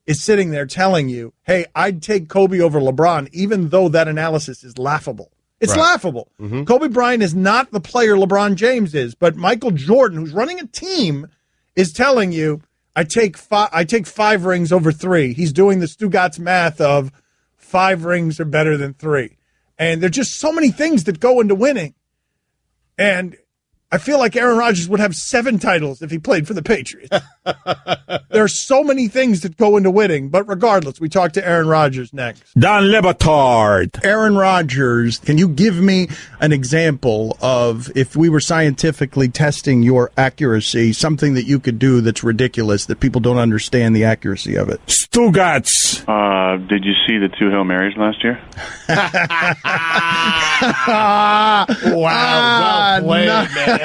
is sitting there telling you, hey, I'd take Kobe over LeBron, even though that analysis is laughable. It's laughable. Mm-hmm. Kobe Bryant is not the player LeBron James is, but Michael Jordan, who's running a team, is telling you, I take 5 rings over 3. He's doing the Stugatz math of 5 rings are better than 3. And there's just so many things that go into winning. And I feel like Aaron Rodgers would have 7 titles if he played for the Patriots. There are so many things that go into winning. But regardless, we talk to Aaron Rodgers next. Dan Batard. Aaron Rodgers, can you give me an example of, if we were scientifically testing your accuracy, something that you could do that's ridiculous, that people don't understand the accuracy of it? Stugatz. Did you see the 2 Hail Marys last year? Wow, well played, man.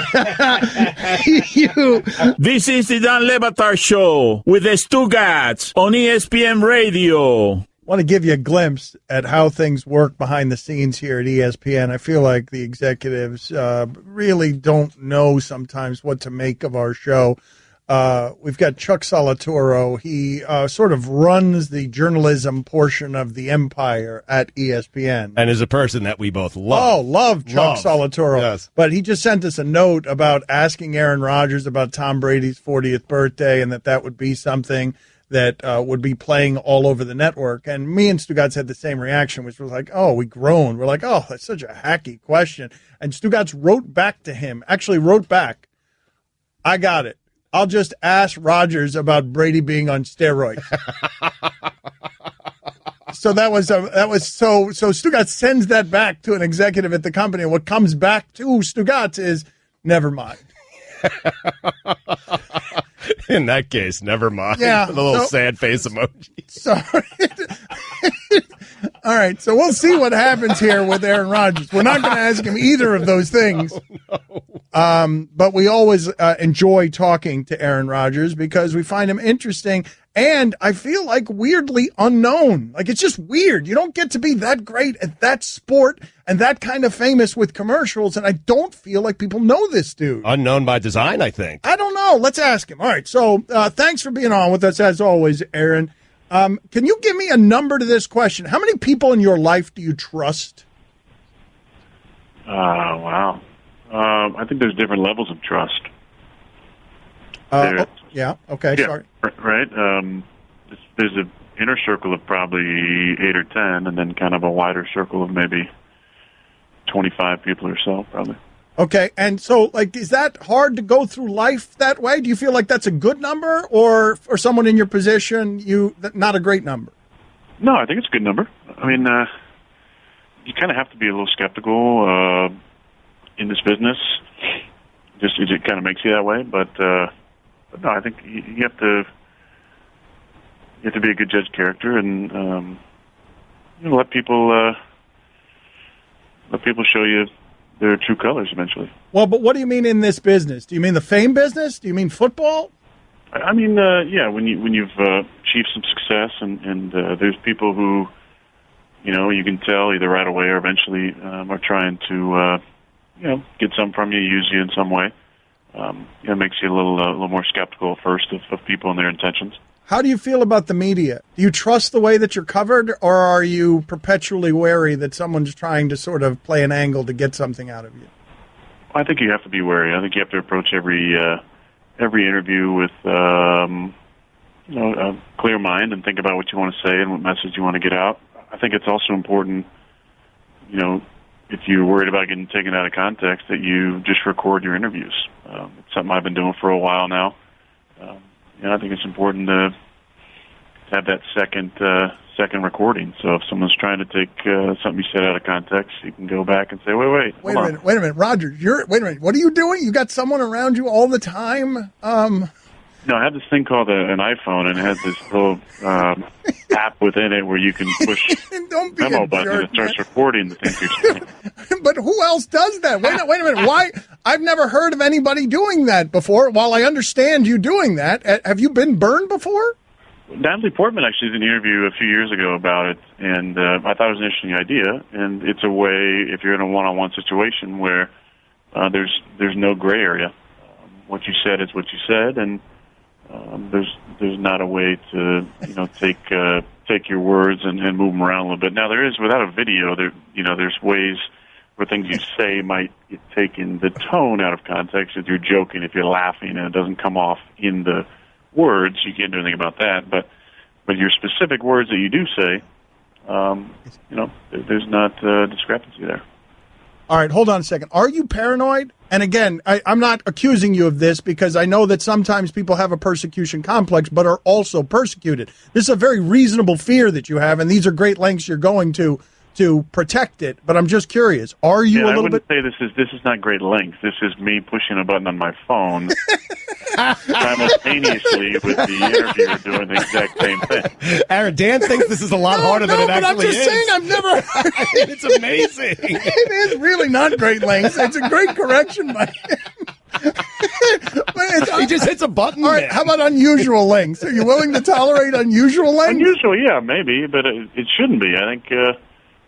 This is the Dan Batard Show with the Stugatz on ESPN Radio. I want to give you a glimpse at how things work behind the scenes here at ESPN. I feel like the executives really don't know sometimes what to make of our show. We've got Chuck Solitoro. He sort of runs the journalism portion of the empire at ESPN. And is a person that we both love. Oh, love Chuck Solitoro. Yes. But he just sent us a note about asking Aaron Rodgers about Tom Brady's 40th birthday and that would be something that would be playing all over the network. And me and Stugatz had the same reaction, which was like, oh, we groaned. We're like, oh, that's such a hacky question. And Stugatz wrote back, I got it. I'll just ask Rodgers about Brady being on steroids. So so Stugatz sends that back to an executive at the company, and what comes back to Stugatz is never mind. In that case, never mind. Yeah, the little sad face emoji. Sorry. All right, so we'll see what happens here with Aaron Rodgers. We're not going to ask him either of those things. But we always enjoy talking to Aaron Rodgers because we find him interesting and I feel like weirdly unknown. Like, it's just weird. You don't get to be that great at that sport and that kind of famous with commercials, and I don't feel like people know this dude. Unknown by design, I think. I don't know. Let's ask him. All right, so thanks for being on with us as always, Aaron. Can you give me a number to this question? How many people in your life do you trust? Wow. I think there's different levels of trust. Yeah. Okay. Yeah, Sorry. right. There's an inner circle of probably 8 or 10, and then kind of a wider circle of maybe 25 people or so, probably. Okay. And so, like, is that hard to go through life that way? Do you feel like that's a good number, or for someone in your position, not a great number? No, I think it's a good number. I mean, you kind of have to be a little skeptical in this business. Just it kind of makes you that way, but no, I think you have to be a good judge of character and let people show you their true colors eventually. Well, but what do you mean in this business? Do you mean the fame business? Do you mean football? I mean, yeah, when you've achieved some success and there's people who, you can tell either right away or eventually are trying to, get some from you, use you in some way. It makes you a little more skeptical at first of people and their intentions. How do you feel about the media? Do you trust the way that you're covered, or are you perpetually wary that someone's trying to sort of play an angle to get something out of you? I think you have to be wary. I think you have to approach every interview with a clear mind and think about what you want to say and what message you want to get out. I think it's also important, if you're worried about getting taken out of context, that you just record your interviews. It's something I've been doing for a while now. I think it's important to have that second recording. So if someone's trying to take something you said out of context, you can go back and say, wait a minute, Roger, wait a minute, what are you doing? You got someone around you all the time? No, I have this thing called an iPhone, and it has this little app within it where you can push Don't be memo a button jerk, and it starts recording the things you're saying. But who else does that? Wait a minute. Why? I've never heard of anybody doing that before. While I understand you doing that, have you been burned before? Natalie Portman actually did an interview a few years ago about it, and I thought it was an interesting idea. And it's a way, if you're in a one-on-one situation where there's no gray area. What you said is what you said, and there's not a way to take your words and move them around a little bit. Now there is, without a video, there's ways where things you say might get taken the tone out of context. If you're joking, if you're laughing, and it doesn't come off in the words, you can't do anything about that. But your specific words that you do say, there's not discrepancy there. All right, hold on a second. Are you paranoid? And again, I'm not accusing you of this because I know that sometimes people have a persecution complex but are also persecuted. This is a very reasonable fear that you have, and these are great lengths you're going to protect it. But I'm just curious, are you a little bit... I wouldn't say this is not great lengths. This is me pushing a button on my phone simultaneously with the interviewer doing the exact same thing. Aaron, Dan thinks this is a lot harder than it actually is. I'm just saying I've never... It's amazing. It is really not great lengths. It's a great correction by him. He just hits a button. All right, how about unusual lengths? Are you willing to tolerate unusual lengths? Unusual, yeah, maybe, but it shouldn't be. I think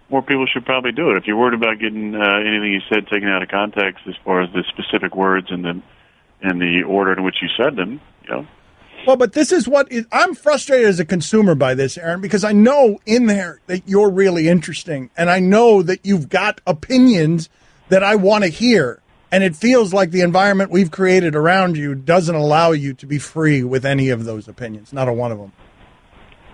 more people should probably do it. If you're worried about getting anything you said taken out of context as far as the specific words and the order in which you said them, Well, but this is I'm frustrated as a consumer by this, Aaron, because I know in there that you're really interesting, and I know that you've got opinions that I want to hear, and it feels like the environment we've created around you doesn't allow you to be free with any of those opinions, not a one of them.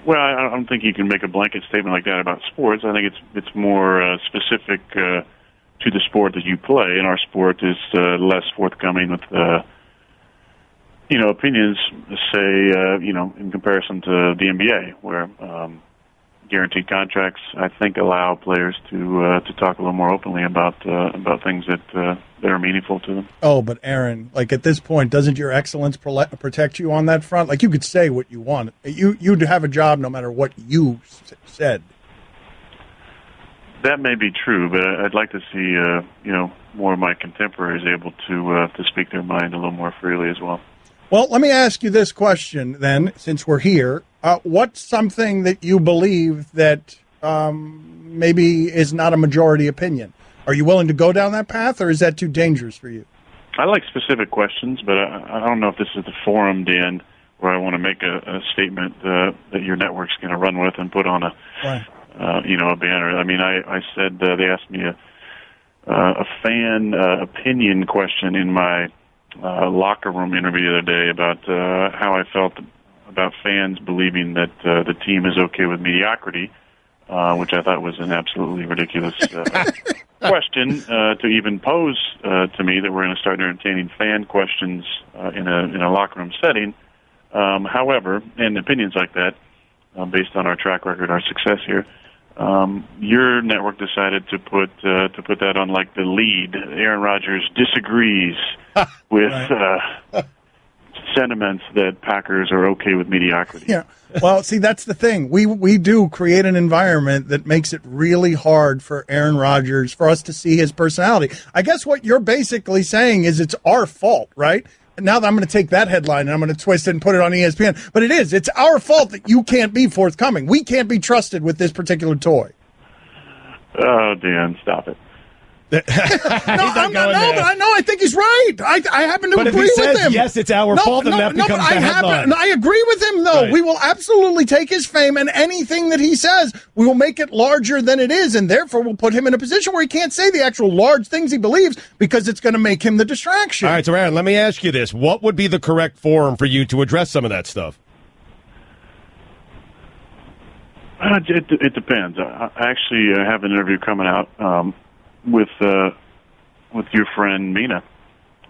Well, I don't think you can make a blanket statement like that about sports. I think it's more specific to the sport that you play, and our sport is less forthcoming with opinions, say, in comparison to the NBA, where guaranteed contracts, I think, allow players to talk a little more openly about things that are meaningful to them. Oh, but Aaron, like at this point, doesn't your excellence protect you on that front? Like you could say what you want. You'd have a job no matter what you said. That may be true, but I'd like to see more of my contemporaries able to speak their mind a little more freely as well. Well, let me ask you this question then, since we're here. What's something that you believe that maybe is not a majority opinion? Are you willing to go down that path, or is that too dangerous for you? I like specific questions, but I don't know if this is the forum, Dan, where I want to make a statement that your network's going to run with and put on a banner. I mean, I said they asked me a fan opinion question in my locker room interview the other day about how I felt about fans believing that the team is okay with mediocrity, which I thought was an absolutely ridiculous question to even pose to me, that we're going to start entertaining fan questions in a locker room setting. However, and opinions like that, based on our track record, our success here, your network decided to put that on like the lead. Aaron Rodgers disagrees with sentiments that Packers are okay with mediocrity. Yeah. Well, see, that's the thing. We do create an environment that makes it really hard for Aaron Rodgers, for us to see his personality. I guess what you're basically saying is it's our fault, right? Now that I'm going to take that headline and I'm going to twist it and put it on ESPN. But it's our fault that you can't be forthcoming. We can't be trusted with this particular toy. Oh, Dan, stop it. But I think he's right. I happen to but agree if he with says, him. yes, it's our fault, then that becomes the headline. I agree with him, though. Right. We will absolutely take his fame, and anything that he says, we will make it larger than it is, and therefore we'll put him in a position where he can't say the actual large things he believes because it's going to make him the distraction. All right, so Aaron, let me ask you this. What would be the correct forum for you to address some of that stuff? It depends. I actually have an interview coming out with your friend Mina,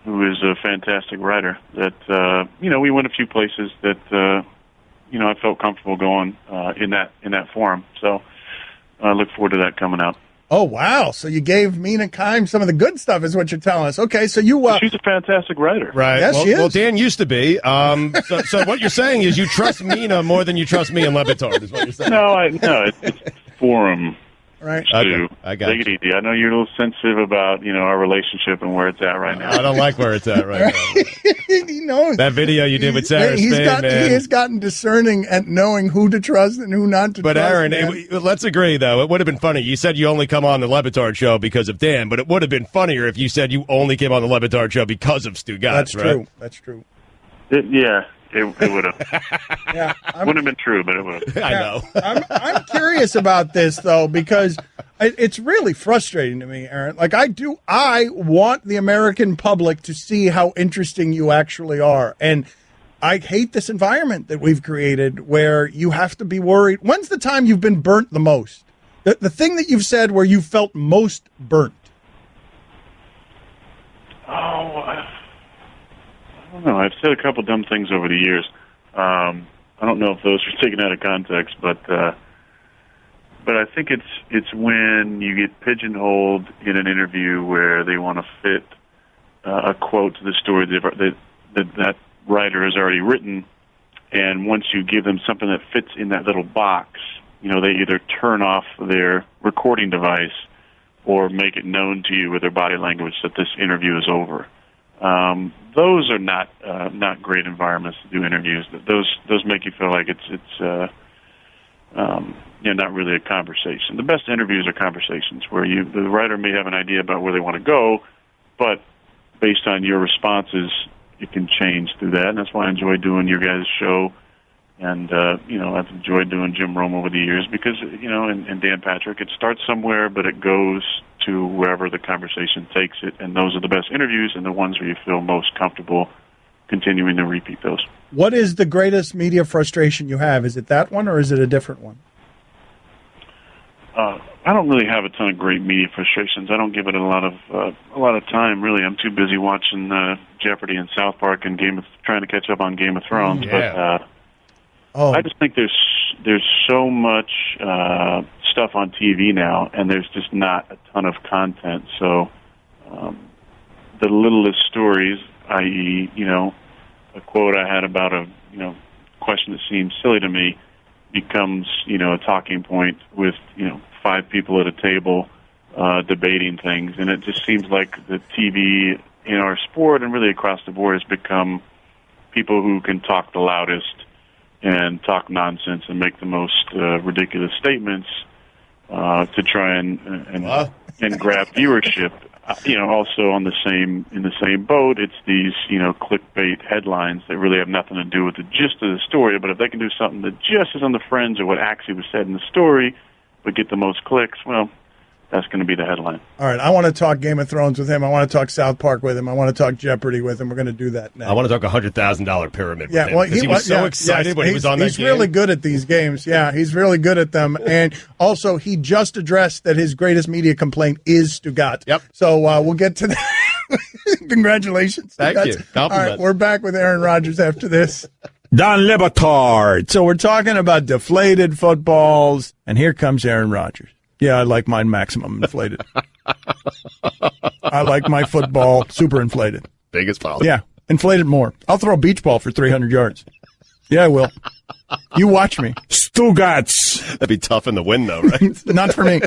who is a fantastic writer. That we went a few places that I felt comfortable going in that forum. So I look forward to that coming out. Oh, wow. So you gave Mina Kimes some of the good stuff is what you're telling us. Okay, so you... She's a fantastic writer. Right. Yes, she is. Well, Dan used to be. So what you're saying is you trust Mina more than you trust me and Le Batard, is what you're saying. No, it's forum. Right. Okay. I got Take it easy. I know you're a little sensitive about, our relationship and where it's at right now. I don't like where it's at right now. He knows. That video you did with Sarah He Spain, man. He has gotten discerning at knowing who to trust and who not to But trust. Aaron, let's agree, though. It would have been funny. You said you only come on the Le Batard show because of Dan, but it would have been funnier if you said you only came on the Le Batard show because of Stu Gatz, That's right? true. That's true. It would have. Yeah, wouldn't have been true, but it would have. I know. I'm curious about this, though, because it's really frustrating to me, Aaron. Like, I want the American public to see how interesting you actually are. And I hate this environment that we've created where you have to be worried. When's the time you've been burnt the most? The thing that you've said where you felt most burnt? I don't know. I've said a couple dumb things over the years. I don't know if those are taken out of context, but I think it's when you get pigeonholed in an interview where they want to fit a quote to the story that writer has already written, and once you give them something that fits in that little box, they either turn off their recording device or make it known to you with their body language that this interview is over. Those are not great environments to do interviews. Those make you feel like it's not really a conversation. The best interviews are conversations where the writer may have an idea about where they want to go, but based on your responses, it can change through that. And that's why I enjoy doing your guys' show. And I've enjoyed doing Jim Rome over the years because and Dan Patrick. It starts somewhere, but it goes to wherever the conversation takes it, and those are the best interviews and the ones where you feel most comfortable continuing to repeat those. What is the greatest media frustration you have? Is it that one or is it a different one? I don't really have a ton of great media frustrations. I don't give it a lot of time, really. I'm too busy watching Jeopardy and South Park and trying to catch up on Game of Thrones. Yeah. But I just think there's so much stuff on TV now, and there's just not a ton of content. So the littlest stories, i.e., a quote I had about a question that seems silly to me, becomes a talking point with 5 people at a table debating things, and it just seems like the TV in our sport and really across the board has become people who can talk the loudest and talk nonsense and make the most ridiculous statements to try and grab viewership. Also in the same boat, it's these clickbait headlines that really have nothing to do with the gist of the story. But if they can do something that just is on the fringe of what actually was said in the story, but get the most clicks, well, that's going to be the headline. All right, I want to talk Game of Thrones with him. I want to talk South Park with him. I want to talk Jeopardy with him. We're going to do that now. I want to talk $100,000 pyramid with him. Well, He was so excited when he was on that He's game. really good at these games. Yeah, he's really good at them. And also, he just addressed that his greatest media complaint is Stugat. Yep. So we'll get to that. Congratulations. Thank Stugat. you. All Compliment. right, we're back with Aaron Rodgers after this. Dan Le Batard. So we're talking about deflated footballs, and here comes Aaron Rodgers. Yeah, I like mine maximum inflated. I like my football super inflated. Big as possible. Yeah, inflated more. I'll throw a beach ball for 300 yards. Yeah, I will. You watch me. Stugats. That'd be tough in the wind, though, right? Not for me.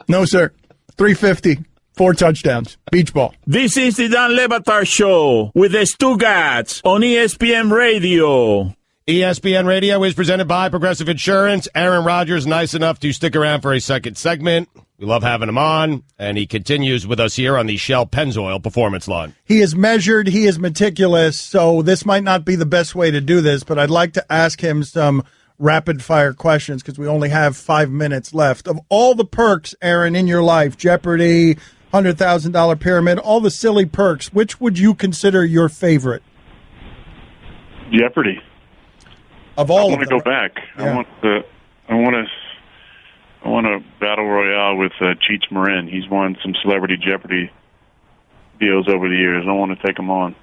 No, sir. 350, 4 touchdowns, beach ball. This is the Dan Le Batard Show with the Stugats on ESPN Radio. ESPN Radio is presented by Progressive Insurance. Aaron Rodgers, nice enough to stick around for a second segment. We love having him on, and he continues with us here on the Shell Pennzoil Performance Line. He is measured. He is meticulous. So this might not be the best way to do this, but I'd like to ask him some rapid-fire questions because we only have 5 minutes left. Of all the perks, Aaron, in your life, Jeopardy, $100,000 pyramid, all the silly perks, which would you consider your favorite? Jeopardy. Of all I want to go back. Yeah. I want a battle royale with Cheech Marin. He's won some Celebrity Jeopardy deals over the years. I want to take him on.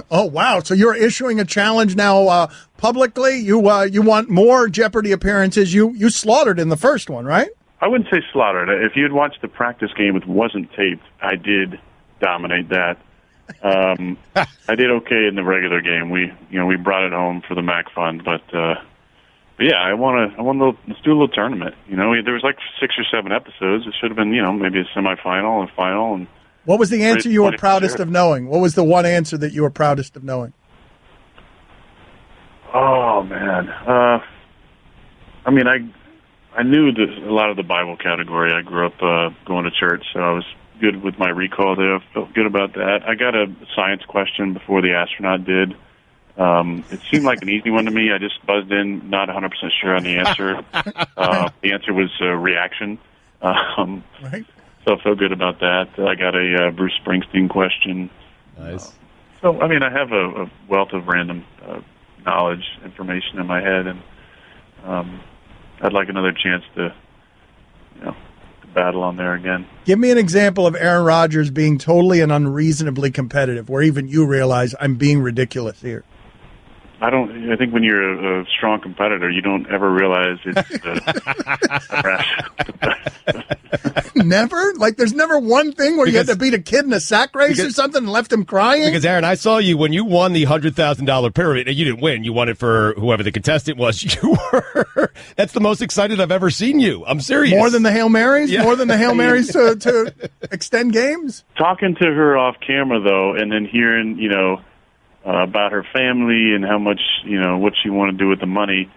Oh, wow. So you're issuing a challenge now publicly? You want more Jeopardy appearances? You slaughtered in the first one, right? I wouldn't say slaughtered. If you had watched the practice game, it wasn't taped. I did dominate that. I did okay in the regular game. We brought it home for the MAC Fund, but yeah, I want let's do a little tournament. There was like 6 or 7 episodes. It should have been, maybe a semifinal and final. And what was the answer you were proudest of knowing? What was the one answer that you were proudest of knowing? Oh man, I knew a lot of the Bible category. I grew up going to church, so I was good with my recall there. I felt good about that. I got a science question before the astronaut did. It seemed like an easy one to me. I just buzzed in, not 100% sure on the answer. The answer was reaction. Right. So I felt good about that. I got a Bruce Springsteen question. Nice. So, I have a wealth of random knowledge, information in my head, and I'd like another chance to battle on there again. Give me an example of Aaron Rodgers being totally and unreasonably competitive, where even you realize I'm being ridiculous here. I think when you're a strong competitor, you don't ever realize it's Never? Like, there's never one thing where you had to beat a kid in a sack race or something and left him crying? Because, Aaron, I saw you when you won the $100,000 pyramid, and you didn't win. You won it for whoever the contestant was. That's the most excited I've ever seen you. I'm serious. More than the Hail Marys? Yeah. More than the Hail Marys to extend games? Talking to her off camera, though, and then hearing, about her family and how much, what she wanted to do with the money,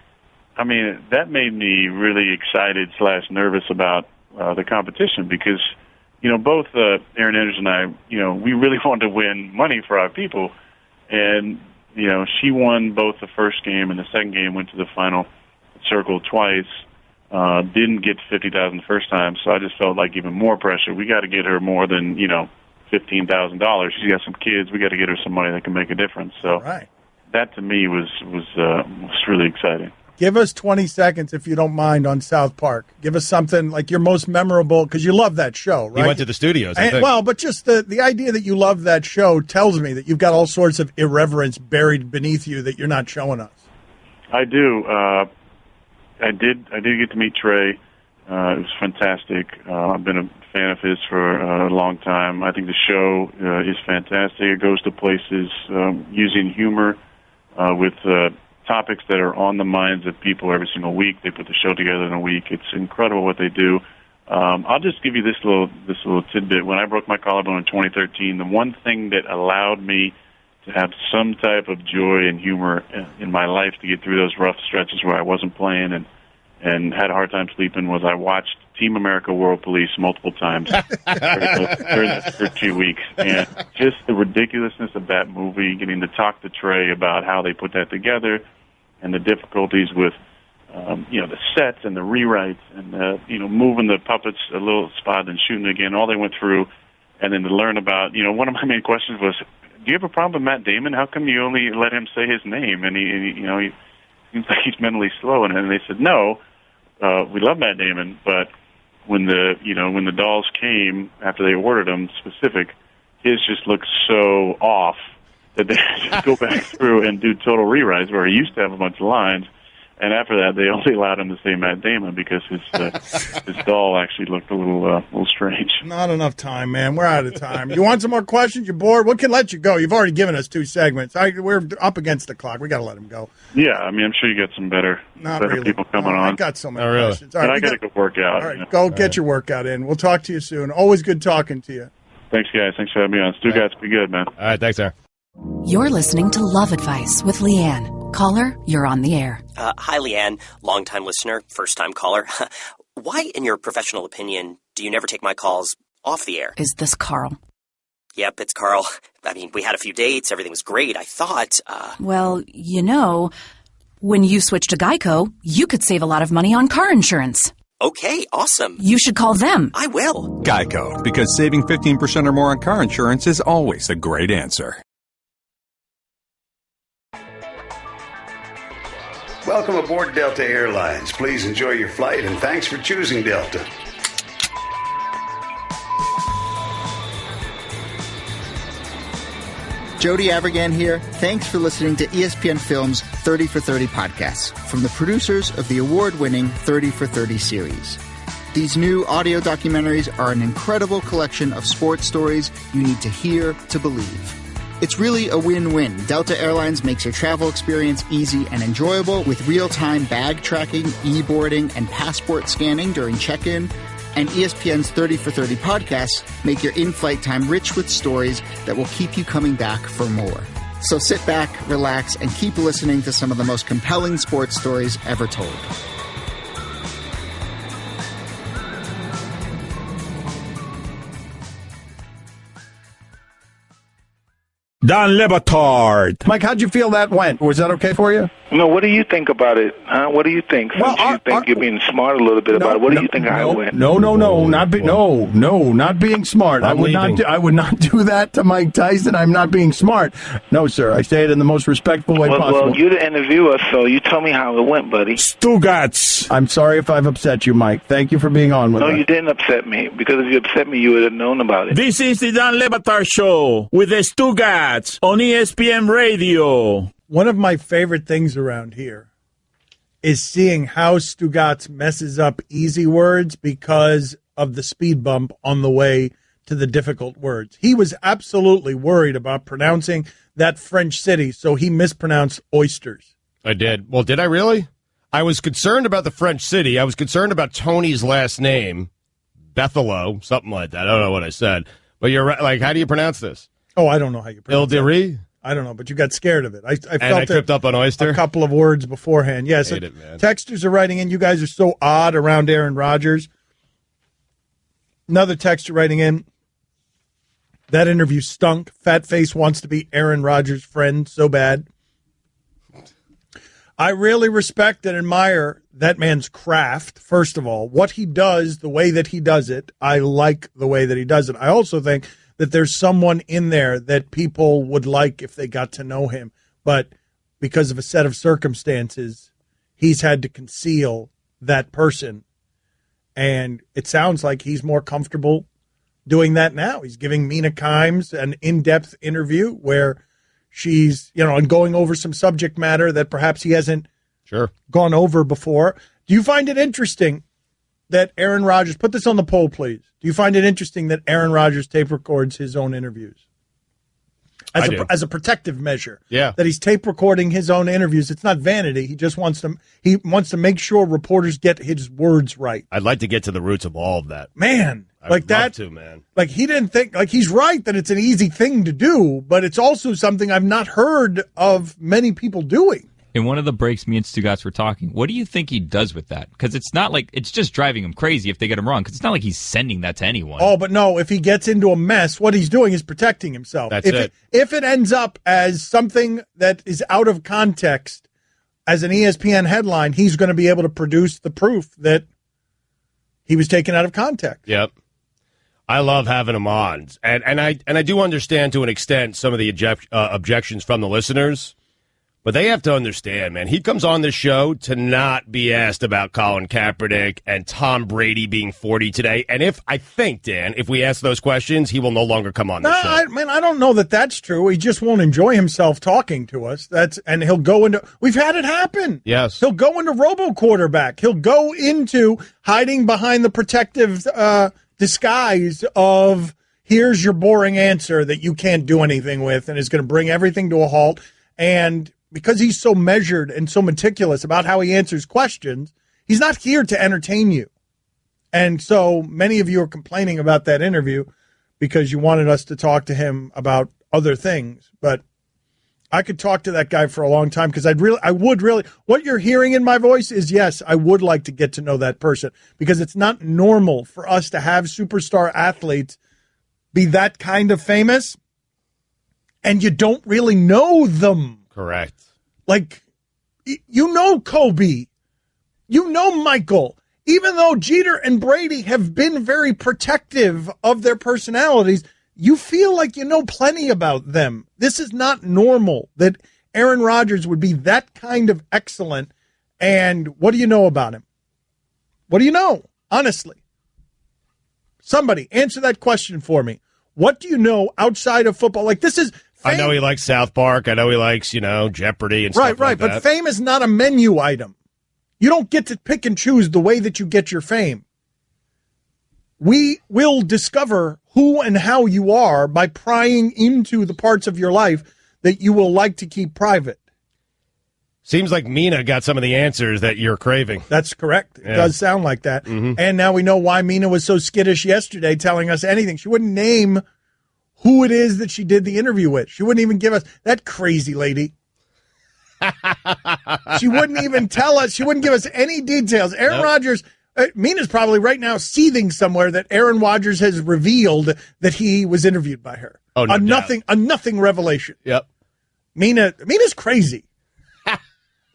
that made me really excited / nervous about the competition because, both Aaron Andrews and I, we really wanted to win money for our people. And, she won both the first game and the second game, went to the final circle twice, didn't get to $50,000 the first time, so I just felt like even more pressure. We got to get her more than, $15,000. She's got some kids. We got to get her some money that can make a difference. So that to me was really exciting. Give us 20 seconds, if you don't mind, on South Park. Give us something like your most memorable, because you love that show, right? You went to the studios, I think. Well, but just the idea that you love that show tells me that you've got all sorts of irreverence buried beneath you that you're not showing us. I do. I did get to meet Trey. It was fantastic. I've been a fan of his for a long time. I think the show is fantastic. It goes to places using humor with topics that are on the minds of people every single week. They put the show together in a week. It's incredible what they do. I'll just give you this little tidbit. When I broke my collarbone in 2013, the one thing that allowed me to have some type of joy and humor in my life to get through those rough stretches where I wasn't playing and had a hard time sleeping was I watched Team America World Police multiple times during the first 2 weeks. And just the ridiculousness of that movie, getting to talk to Trey about how they put that together and the difficulties with the sets and the rewrites and, moving the puppets a little spot and shooting again, all they went through. And then to learn about, one of my main questions was, do you have a problem with Matt Damon? How come you only let him say his name? And he seems like he's mentally slow. And they said, no, we love Matt Damon, but when the dolls came after they ordered them specific, his just looked so off that they had to go back through and do total rewrites where he used to have a bunch of lines. And after that, they only allowed him to say Matt Damon because his doll actually looked a little strange. Not enough time, man. We're out of time. You want some more questions? You're bored? We can let you go. You've already given us 2 segments. We're up against the clock. We got to let him go. Yeah, I mean, I'm sure you got some better people coming on. I got so many really? questions. All right, but I got to go work out. All right, go get your workout in. We'll talk to you soon. Always good talking to you. Thanks, guys. Thanks for having me on. Stu Gats, be good, man. All right, thanks, sir. You're listening to Love Advice with Leanne. Caller, you're on the air. Hi, Leanne. Long-time listener, first-time caller. Why, in your professional opinion, do you never take my calls off the air? Is this Carl? Yep, it's Carl. I mean, we had a few dates. Everything was great. I thought, Well, when you switch to Geico, you could save a lot of money on car insurance. Okay, awesome. You should call them. I will. Geico, because saving 15% or more on car insurance is always a great answer. Welcome aboard Delta Airlines. Please enjoy your flight and thanks for choosing Delta. Jody Avirgan here. Thanks for listening to ESPN Film's 30 for 30 podcast from the producers of the award-winning 30 for 30 series. These new audio documentaries are an incredible collection of sports stories you need to hear to believe. It's really a win-win. Delta Airlines makes your travel experience easy and enjoyable with real-time bag tracking, e-boarding, and passport scanning during check-in. And ESPN's 30 for 30 podcasts make your in-flight time rich with stories that will keep you coming back for more. So sit back, relax, and keep listening to some of the most compelling sports stories ever told. Dan Le Batard. Mike, how'd you feel that went? Was that okay for you? No, what do you think about it? Huh? What do you think? Since you think you're being smart a little bit about it, what do you think I went? No, not being smart. I would not do that to Mike Tyson. I'm not being smart. No, sir. I say it in the most respectful way possible. Well, you're the interviewer, so you tell me how it went, buddy. Stugats. I'm sorry if I've upset you, Mike. Thank you for being on with us. No, you didn't upset me, because if you upset me, you would have known about it. This is the Dan Le Batard Show with the Stugats on ESPN Radio. One of my favorite things around here is seeing how Stugats messes up easy words because of the speed bump on the way to the difficult words. He was absolutely worried about pronouncing that French city, so he mispronounced oysters. I did. Well, did I really? I was concerned about the French city. I was concerned about Tony's last name, Bethelo, something like that. I don't know what I said. But you're right. Like, how do you pronounce this? Oh, I don't know how you pronounce it. Ildiri? I don't know, but you got scared of it. I felt I tripped up on oyster? A couple of words beforehand. Yes, hate it, man. Texters are writing in. You guys are so odd around Aaron Rodgers. Another texter writing in. That interview stunk. Fat face wants to be Aaron Rodgers' friend so bad. I really respect and admire that man's craft, first of all. What he does, the way that he does it, I like the way that he does it. I also think that there's someone in there that people would like if they got to know him. But because of a set of circumstances, he's had to conceal that person. And it sounds like he's more comfortable doing that now. He's giving Mina Kimes an in-depth interview where she's, and going over some subject matter that perhaps he hasn't gone over before. Do you find it interesting that Aaron Rodgers, put this on the poll, please. Do you find it interesting that Aaron Rodgers tape records his own interviews? As a protective measure. Yeah. That he's tape recording his own interviews. It's not vanity. He just wants to make sure reporters get his words right. I'd like to get to the roots of all of that. Man. I'd love to, man. Like he didn't think, like he's right that it's an easy thing to do, but it's also something I've not heard of many people doing. In one of the breaks, me and Stugats were talking. What do you think he does with that? Because it's not like it's just driving him crazy if they get him wrong. Because it's not like he's sending that to anyone. Oh, but no, if he gets into a mess, what he's doing is protecting himself. That's it. If it ends up as something that is out of context, as an ESPN headline, he's going to be able to produce the proof that he was taken out of context. Yep. I love having him on. And I do understand to an extent some of the objections from the listeners. But they have to understand, man, he comes on this show to not be asked about Colin Kaepernick and Tom Brady being 40 today. And I think, Dan, if we ask those questions, he will no longer come on the show. I don't know that that's true. He just won't enjoy himself talking to us. And he'll go into, we've had it happen. Yes. He'll go into robo-quarterback. He'll go into hiding behind the protective disguise of, here's your boring answer that you can't do anything with, and is going to bring everything to a halt. And because he's so measured and so meticulous about how he answers questions, he's not here to entertain you. And so many of you are complaining about that interview because you wanted us to talk to him about other things. But I could talk to that guy for a long time because I would really, what you're hearing in my voice is, yes, I would like to get to know that person, because it's not normal for us to have superstar athletes be that kind of famous and you don't really know them. Correct. Like, you know Kobe. You know Michael. Even though Jeter and Brady have been very protective of their personalities, you feel like you know plenty about them. This is not normal that Aaron Rodgers would be that kind of excellent. And what do you know about him? What do you know? Honestly. Somebody answer that question for me. What do you know outside of football? Like, this is... I know he likes South Park. I know he likes, Jeopardy and stuff like that. But fame is not a menu item. You don't get to pick and choose the way that you get your fame. We will discover who and how you are by prying into the parts of your life that you will like to keep private. Seems like Mina got some of the answers that you're craving. That's correct. It does sound like that. Mm-hmm. And now we know why Mina was so skittish yesterday telling us anything. She wouldn't name who it is that she did the interview with. She wouldn't even give us, that crazy lady. She wouldn't even tell us. She wouldn't give us any details. Aaron Rodgers, Mina's probably right now seething somewhere that Aaron Rodgers has revealed that he was interviewed by her. Oh, no doubt. A nothing revelation. Yep. Mina's crazy.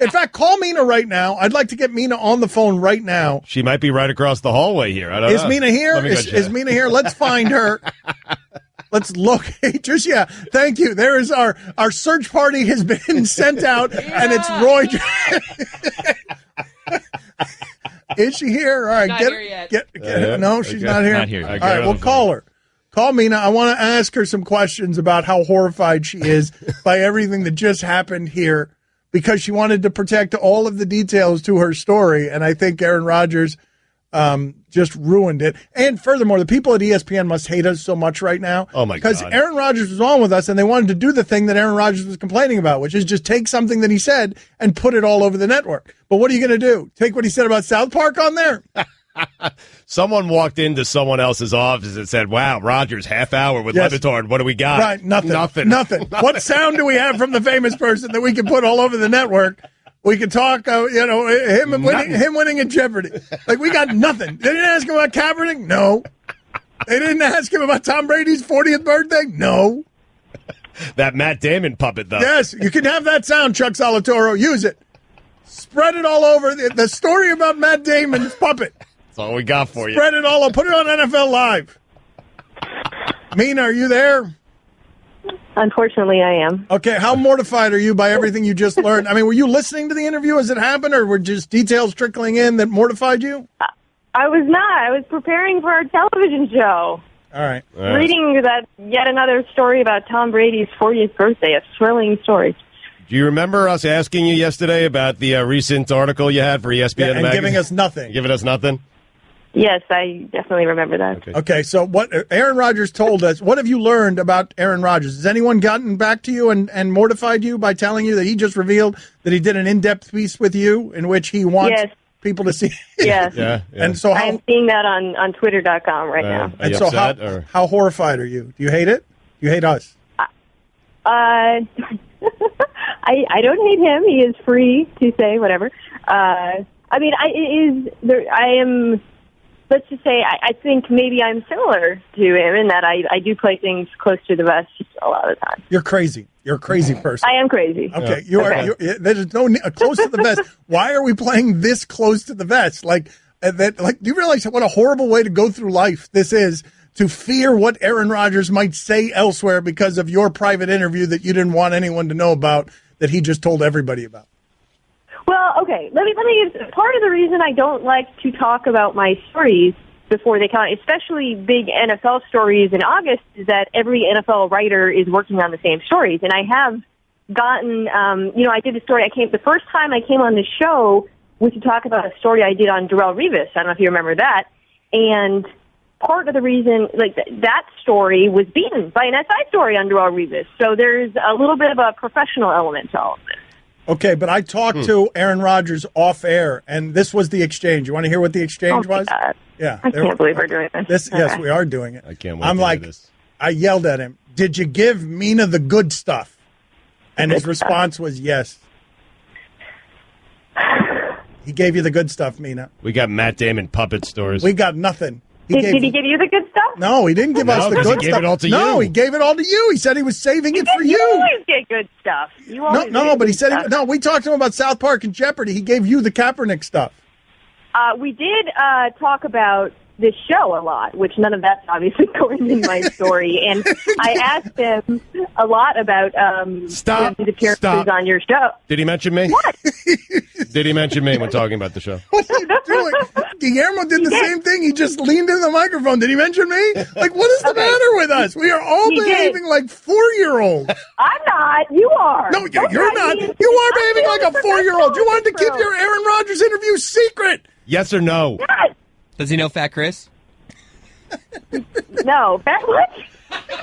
In fact, call Mina right now. I'd like to get Mina on the phone right now. She might be right across the hallway here. I don't know. Is Mina here? Is Mina here? Let's find her. Let's locate her. Yeah, thank you. There is our search party has been sent out, and it's Roy. Is she here? All right, not get here yet. Get her. No, she's not here. Not here. All right, we'll call her. Call Mina. I want to ask her some questions about how horrified she is by everything that just happened here, because she wanted to protect all of the details to her story, and I think Aaron Rodgers just ruined it. And furthermore, the people at ESPN must hate us so much right now. Oh, my God. Because Aaron Rodgers was on with us, and they wanted to do the thing that Aaron Rodgers was complaining about, which is just take something that he said and put it all over the network. But what are you going to do? Take what he said about South Park on there? Someone walked into someone else's office and said, wow, Rodgers, half hour with Batard. What do we got? Right, nothing. What sound do we have from the famous person that we can put all over the network? We could talk, him winning at Jeopardy. Like, we got nothing. They didn't ask him about Kaepernick? No. They didn't ask him about Tom Brady's 40th birthday? No. That Matt Damon puppet, though. Yes, you can have that sound, Chuck Solitoro. Use it. Spread it all over. The story about Matt Damon's puppet. That's all we got for you. Spread it all over. Put it on NFL Live. Mina, are you there? Unfortunately, I am. Okay, how mortified are you by everything you just learned? I mean, were you listening to the interview as it happened, or were just details trickling in that mortified you? I was not. I was preparing for our television show. All right. Reading that yet another story about Tom Brady's 40th birthday, a thrilling story. Do you remember us asking you yesterday about the recent article you had for ESPN and magazine? Giving us nothing. Giving us nothing? Yes, I definitely remember that. Okay, so what Aaron Rodgers told us, what have you learned about Aaron Rodgers? Has anyone gotten back to you and mortified you by telling you that he just revealed that he did an in-depth piece with you in which he wants people to see? Yes. Yeah. And so I'm seeing that on Twitter.com right now. And so how horrified are you? Do you hate it? You hate us? I don't hate him. He is free to say whatever. I mean, I am let's just say I think maybe I'm similar to him in that I do play things close to the vest a lot of the time. You're crazy. You're a crazy person. I am crazy. Okay, you are. There's no close to the vest. Why are we playing this close to the vest? Like that. Like, do you realize what a horrible way to go through life this is? To fear what Aaron Rodgers might say elsewhere because of your private interview that you didn't want anyone to know about, that he just told everybody about. Well, okay. Let me give part of the reason I don't like to talk about my stories before they come, especially big NFL stories in August, is that every NFL writer is working on the same stories. And I have gotten, I did a story. The first time I came on the show was to talk about a story I did on Darrelle Revis. I don't know if you remember that. And part of the reason, that story was beaten by an SI story on Darrelle Revis. So there's a little bit of a professional element to all of this. Okay, but I talked to Aaron Rodgers off air, and this was the exchange. You want to hear what the exchange was? God. Yeah. I can't believe we're doing this. Yes, we are doing it. I can't wait I'm to like, do this. I yelled at him, did you give Mina the good stuff? And his response was yes. He gave you the good stuff, Mina. We got Matt Damon puppet stores. We got nothing. Did he give you the good stuff? No, he didn't give us the good stuff. He gave it all to No, you. he gave it all to you. He said he was saving it for You you. always get good stuff. But he said we talked to him about South Park and Jeopardy. He gave you the Kaepernick stuff. We did talk about this show a lot, which none of that's obviously going in my story. And I asked him a lot about his appearances on your show. Did he mention me? What? Did he mention me when talking about the show? What are you doing? Guillermo did the same thing. He just leaned into the microphone. Did he mention me? Like, what is the matter with us? We are all behaving like 4-year-olds. I'm not. You are. No, you're not. You are behaving like a 4-year-old. You wanted to keep your Aaron Rodgers interview secret. Yes or no? Yes. Does he know Fat Chris? No. What?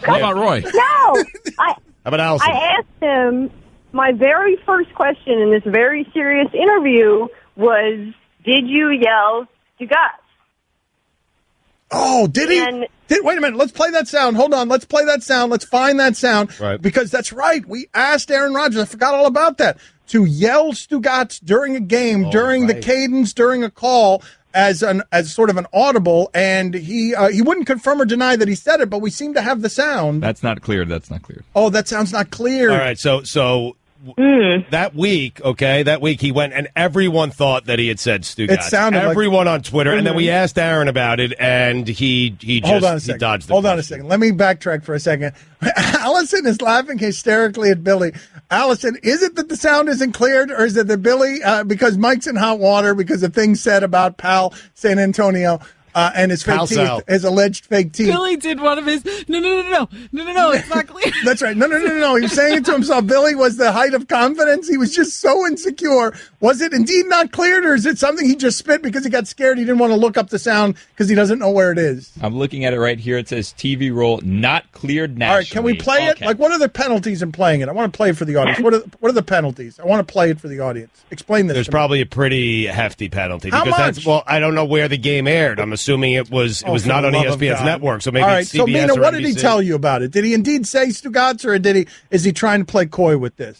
How about Roy? No. How about Allison? I asked him, my very first question in this very serious interview was, did you yell, you got? Oh, did he? Wait a minute. Let's play that sound. Hold on. Let's play that sound. Let's find that sound. Right. Because that's right. We asked Aaron Rodgers. I forgot all about that. To yell Stugotz during a game, during the cadence, during a call, as sort of an audible, and he wouldn't confirm or deny that he said it, but we seem to have the sound. That's not clear. That's not clear. Oh, that sound's not clear. All right, so that week, he went and everyone thought that he had said Stugotz. It sounded like everyone on Twitter, and then we asked Aaron about it, and he just Hold on a second. he dodged the Hold on a question. second. Let me backtrack for a second. Allison is laughing hysterically at Billy. Allison, is it that the sound isn't cleared, or is it that Billy, because Mike's in hot water because of things said about Pal San Antonio and his fake teeth, his alleged fake teeth? Billy did one of his. No, it's not clear. That's right. No. He was saying it to himself. Billy was the height of confidence. He was just so insecure. Was it indeed not cleared, or is it something he just spit because he got scared? He didn't want to look up the sound because he doesn't know where it is. I'm looking at it right here. It says TV roll not cleared nationally. All right, can we play it? Like, what are the penalties in playing it? I want to play it for the audience. What are the penalties? I want to play it for the audience. Explain this. There's probably a pretty hefty penalty. How because much? I don't know where the game aired. I'm assuming it was not on ESPN's network, so maybe all right, it's so CBS Mina, or what did he NBC. tell you about it? Did he indeed say Stugotz, or is he trying to play coy with this?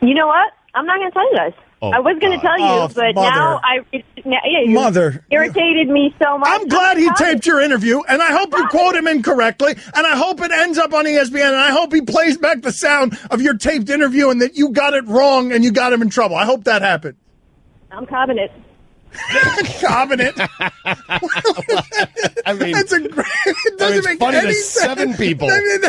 You know what? I'm not going to tell you guys. Oh, I was going to tell you, but now you irritated me so much. I'm glad he taped your interview, and I hope you quote him incorrectly, and I hope it ends up on ESPN, and I hope he plays back the sound of your taped interview and that you got it wrong and you got him in trouble. I hope that happened. I'm covenant. Covenant. I mean, that's a great. It doesn't make funny any to sense. 7 people. I mean,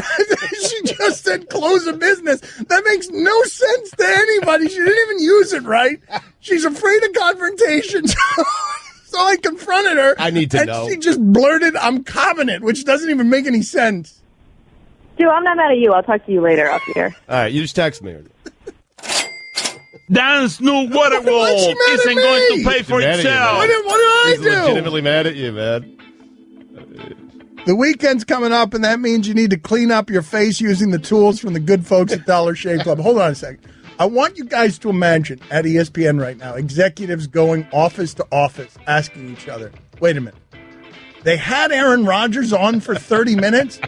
she just said close a business. That makes no sense to anybody. She didn't even use it right. She's afraid of confrontation. So I confronted her. I need to and know. She just blurted, "I'm covenant," which doesn't even make any sense. Dude, I'm not mad at you. I'll talk to you later off here. All right, you just text me. Dan's new water roll isn't going to pay for itself. What did I He's do? legitimately mad at you, man. The weekend's coming up, and that means you need to clean up your face using the tools from the good folks at Dollar Shave Club. Hold on a second. I want you guys to imagine at ESPN right now, executives going office to office asking each other, wait a minute, they had Aaron Rodgers on for 30 minutes,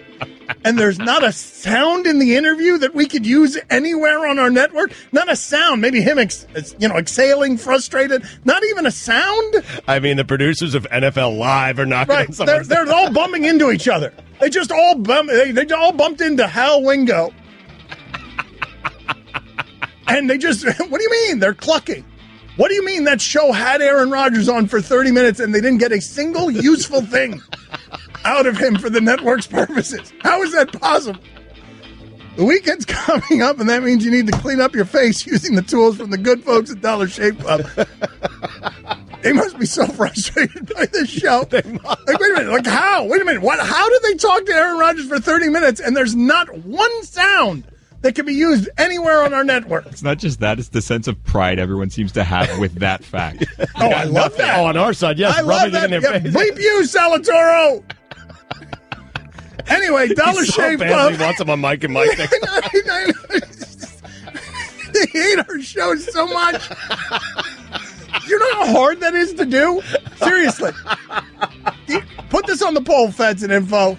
and there's not a sound in the interview that we could use anywhere on our network? Not a sound. Maybe him, exhaling, frustrated. Not even a sound? I mean, the producers of NFL Live are not going to... They're all bumping into each other. They just all bumped into Hal Wingo. And they just... What do you mean? They're clucking. What do you mean that show had Aaron Rodgers on for 30 minutes and they didn't get a single useful thing out of him for the network's purposes? How is that possible? The weekend's coming up, and that means you need to clean up your face using the tools from the good folks at Dollar Shave Club. They must be so frustrated by this show. Wait a minute. How? Wait a minute. What? How did they talk to Aaron Rodgers for 30 minutes and there's not one sound that can be used anywhere on our network? It's not just that, it's the sense of pride everyone seems to have with that fact. I love that. Oh, on our side, yes. I love that. Bleep you, Salatoro. Anyway, Dollar Shave Club. He wants him on Mike and Mike. I they hate our show so much. You know how hard that is to do? Seriously. Put this on the poll, Feds and Info.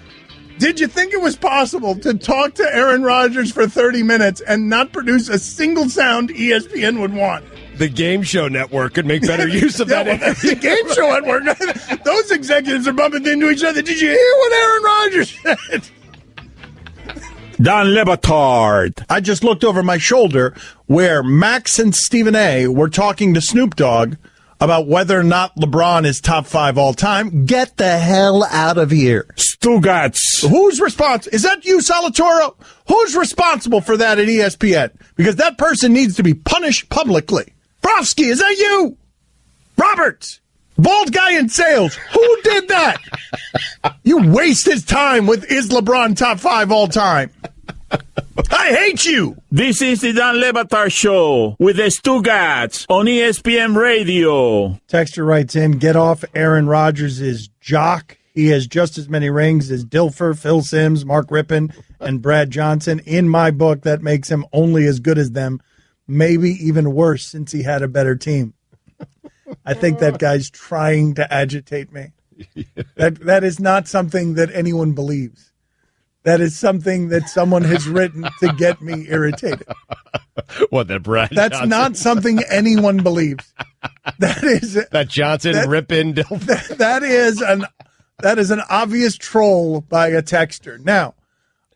Did you think it was possible to talk to Aaron Rodgers for 30 minutes and not produce a single sound ESPN would want? The Game Show Network could make better use of that. The Game Show Network. Those executives are bumping into each other. Did you hear what Aaron Rodgers said? Dan Le Batard. I just looked over my shoulder where Max and Stephen A. were talking to Snoop Dogg about whether or not LeBron is top 5 all time. Get the hell out of here. Stugats. Who's responsible? Is that you, Salatoro? Who's responsible for that at ESPN? Because that person needs to be punished publicly. Brofsky, is that you? Roberts, bald guy in sales. Who did that? You waste his time with is LeBron top 5 all time. I hate you. This is the Dan Le Batard Show with the Stugats on ESPN Radio. Texter writes in, get off Aaron Rodgers' jock. He has just as many rings as Dilfer, Phil Simms, Mark Rippon, and Brad Johnson. In my book, that makes him only as good as them, maybe even worse since he had a better team. I think that guy's trying to agitate me. That is not something that anyone believes. That is something that someone has written to get me irritated. What, that Brad That's Johnson? not something anyone believes. That Johnson, Rippon, Dilfer. That is an obvious troll by a texter. Now,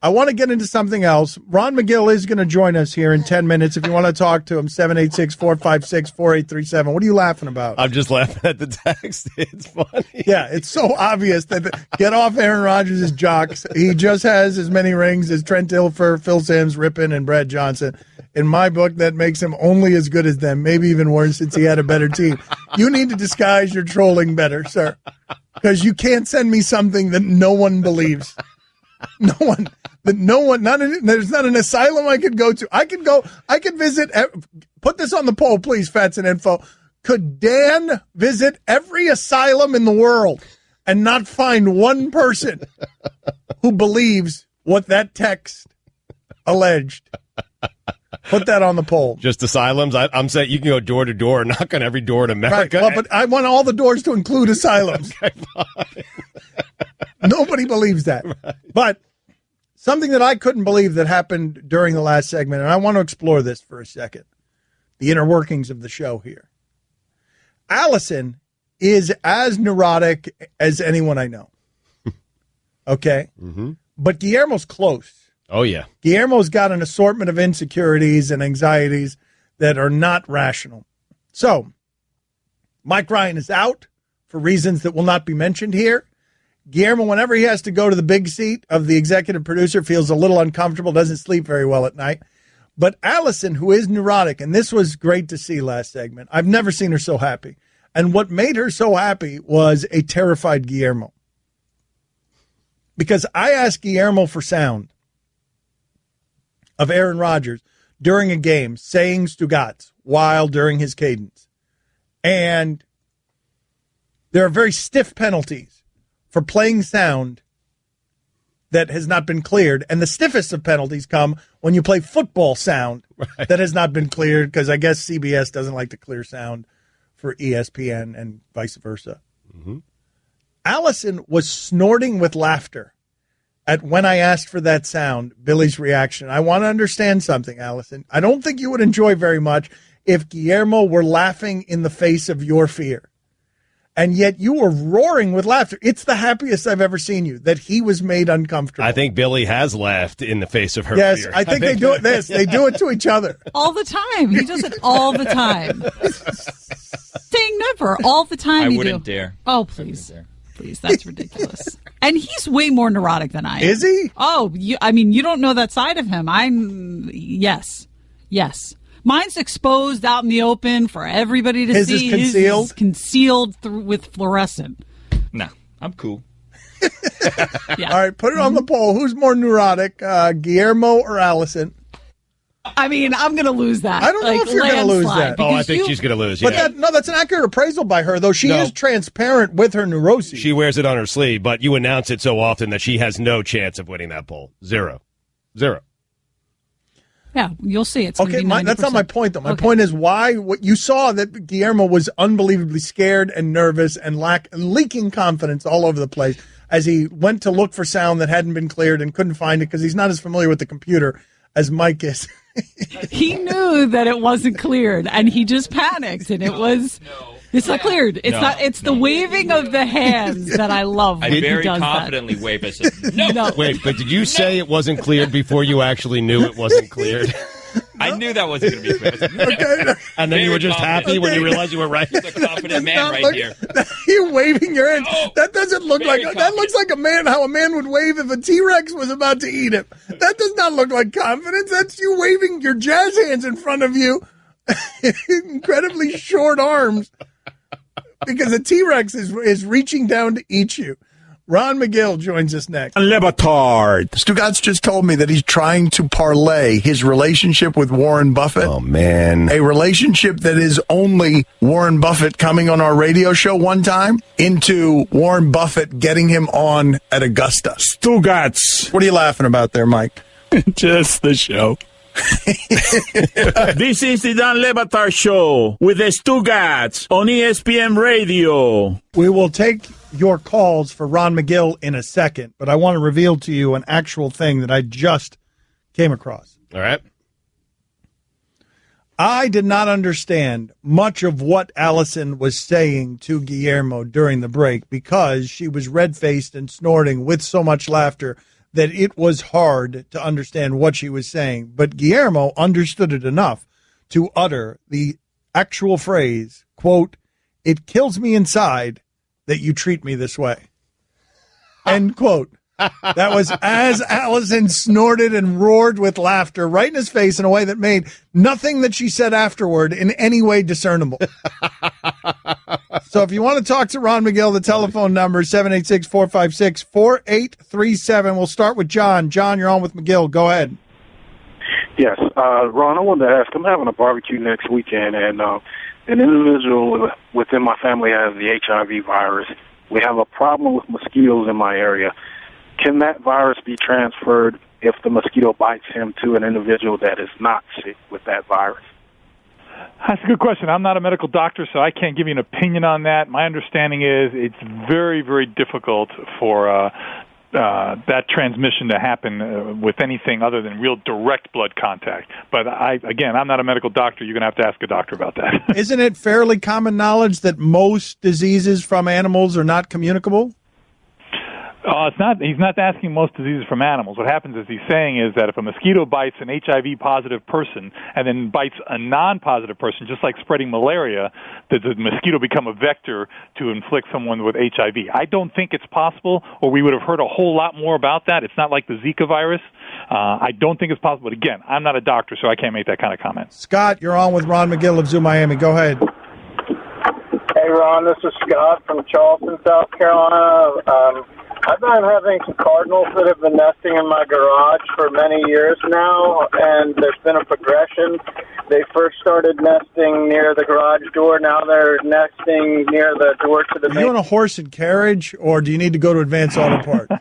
I want to get into something else. Ron McGill is going to join us here in 10 minutes. If you want to talk to him, 786-456-4837. What are you laughing about? I'm just laughing at the text. It's funny. Yeah, it's so obvious that get off Aaron Rodgers' jocks. He just has as many rings as Trent Dilfer, Phil Simms, Rippon, and Brad Johnson. In my book, that makes him only as good as them, maybe even worse since he had a better team. You need to disguise your trolling better, sir, because you can't send me something that no one believes. There's not an asylum I could go to. I could visit, put this on the poll, please, Fats and Info. Could Dan visit every asylum in the world and not find one person who believes what that text alleged? Put that on the poll. Just asylums? I'm saying you can go door to door and knock on every door in America. Right. Well, but I want all the doors to include asylums. Okay, fine. Nobody believes that. Right. But something that I couldn't believe that happened during the last segment, and I want to explore this for a second, the inner workings of the show here. Allison is as neurotic as anyone I know. Okay? Mm-hmm. But Guillermo's close. Oh, yeah. Guillermo's got an assortment of insecurities and anxieties that are not rational. So, Mike Ryan is out for reasons that will not be mentioned here. Guillermo, whenever he has to go to the big seat of the executive producer, feels a little uncomfortable, doesn't sleep very well at night. But Allison, who is neurotic, and this was great to see last segment, I've never seen her so happy. And what made her so happy was a terrified Guillermo. Because I asked Guillermo for sound of Aaron Rodgers during a game saying Stugats while during his cadence. And there are very stiff penalties for playing sound that has not been cleared. And the stiffest of penalties come when you play football sound that has not been cleared, because I guess CBS doesn't like to clear sound for ESPN and vice versa. Mm-hmm. Allison was snorting with laughter at when I asked for that sound, Billy's reaction. I want to understand something, Allison. I don't think you would enjoy very much if Guillermo were laughing in the face of your fear. And yet you were roaring with laughter. It's the happiest I've ever seen you, that he was made uncomfortable. I think Billy has laughed in the face of her yes, fear. I think they do it They do it to each other. All the time. He does it all the time. Saying never. All the time I you wouldn't do. dare. Oh, please. Please, that's ridiculous. And he's way more neurotic than I am. Is he? Oh, you don't know that side of him. Yes. Mine's exposed out in the open for everybody to His see. Is concealed? His is concealed with fluorescent. No, I'm cool. Yeah. All right, put it on the poll. Who's more neurotic, Guillermo or Allison? I mean, I'm going to lose that. I don't know if you're going to lose that. Oh, I think she's going to lose. But Yeah. that's an accurate appraisal by her, though. She is transparent with her neuroses. She wears it on her sleeve, but you announce it so often that she has no chance of winning that poll. Zero. Yeah, you'll see. It's Okay, that's not my point, though. My point is what you saw that Guillermo was unbelievably scared and nervous and leaking confidence all over the place as he went to look for sound that hadn't been cleared and couldn't find it because he's not as familiar with the computer as Mike is. He knew that it wasn't cleared, and he just panicked, and it's not cleared. It's the waving of the hands that I love. I when very he does confidently wave. I said, no. Wait, but did you say it wasn't cleared before you actually knew it wasn't cleared? I knew that wasn't going to be fair. Okay. And then you were just happy when you realized you were right. He's a confident man right here. You waving your hands. That doesn't look like that looks like how a man would wave if a T-Rex was about to eat him. That does not look like confidence. That's you waving your jazz hands in front of you. Incredibly short arms. Because a T-Rex is reaching down to eat you. Ron McGill joins us next. Batard. Stugatz just told me that he's trying to parlay his relationship with Warren Buffett. Oh, man. A relationship that is only Warren Buffett coming on our radio show one time into Warren Buffett getting him on at Augusta. Stugatz. What are you laughing about there, Mike? Just the show. This is the Dan Le Batard Show with the Stugatz on ESPN Radio. We will take your calls for Ron McGill in a second, but I want to reveal to you an actual thing that I just came across. All right. I did not understand much of what Allison was saying to Guillermo during the break because she was red-faced and snorting with so much laughter that it was hard to understand what she was saying. But Guillermo understood it enough to utter the actual phrase, quote, "It kills me inside that you treat me this way." End quote. That was as Allison snorted and roared with laughter right in his face in a way that made nothing that she said afterward in any way discernible. So if you want to talk to Ron McGill, the telephone number is 786-456-4837. We'll start with John. John, you're on with McGill. Go ahead. Yes. Ron, I wanted to ask, I'm having a barbecue next weekend, and an individual within my family has the HIV virus. We have a problem with mosquitoes in my area. Can that virus be transferred if the mosquito bites him to an individual that is not sick with that virus? That's a good question. I'm not a medical doctor, so I can't give you an opinion on that. My understanding is it's very, very difficult for that transmission to happen with anything other than real direct blood contact. But I'm not a medical doctor. You're going to have to ask a doctor about that. Isn't it fairly common knowledge that most diseases from animals are not communicable? It's not. He's not asking most diseases from animals. What happens is he's saying is that if a mosquito bites an HIV-positive person and then bites a non-positive person, just like spreading malaria, does the mosquito become a vector to inflict someone with HIV? I don't think it's possible, or we would have heard a whole lot more about that. It's not like the Zika virus. I don't think it's possible. But again, I'm not a doctor, so I can't make that kind of comment. Scott, you're on with Ron McGill of Zoo Miami. Go ahead. Hey, Ron, this is Scott from Charleston, South Carolina. I've been having some cardinals that have been nesting in my garage for many years now, and there's been a progression. They first started nesting near the garage door. Now they're nesting near the door to the Are you on a horse and carriage, or do you need to go to Advanced Auto Parts?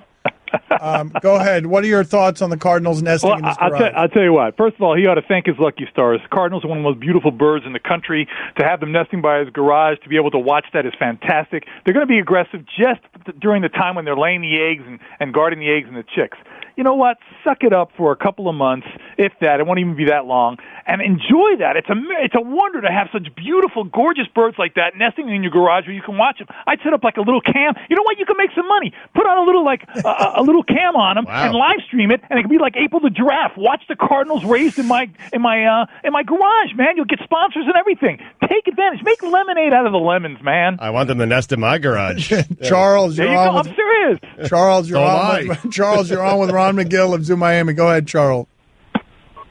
Go ahead. What are your thoughts on the Cardinals nesting in his garage? I'll tell you what. First of all, he ought to thank his lucky stars. Cardinals are one of the most beautiful birds in the country. To have them nesting by his garage, to be able to watch that is fantastic. They're going to be aggressive just during the time when they're laying the eggs and guarding the eggs and the chicks. You know what? Suck it up for a couple of months, if that. It won't even be that long, and enjoy that. It's a wonder to have such beautiful, gorgeous birds like that nesting in your garage where you can watch them. I'd set up like a little cam. You know what? You can make some money. Put on a little a little cam on them and live stream it, and it can be like April the Giraffe. Watch the Cardinals raised in my garage, man. You'll get sponsors and everything. Take advantage. Make lemonade out of the lemons, man. I want them to nest in my garage. Charles, you're on. I'm serious. Charles, you're on. Charles, you're on with Ron McGill of Zoo Miami. Go ahead, Charles.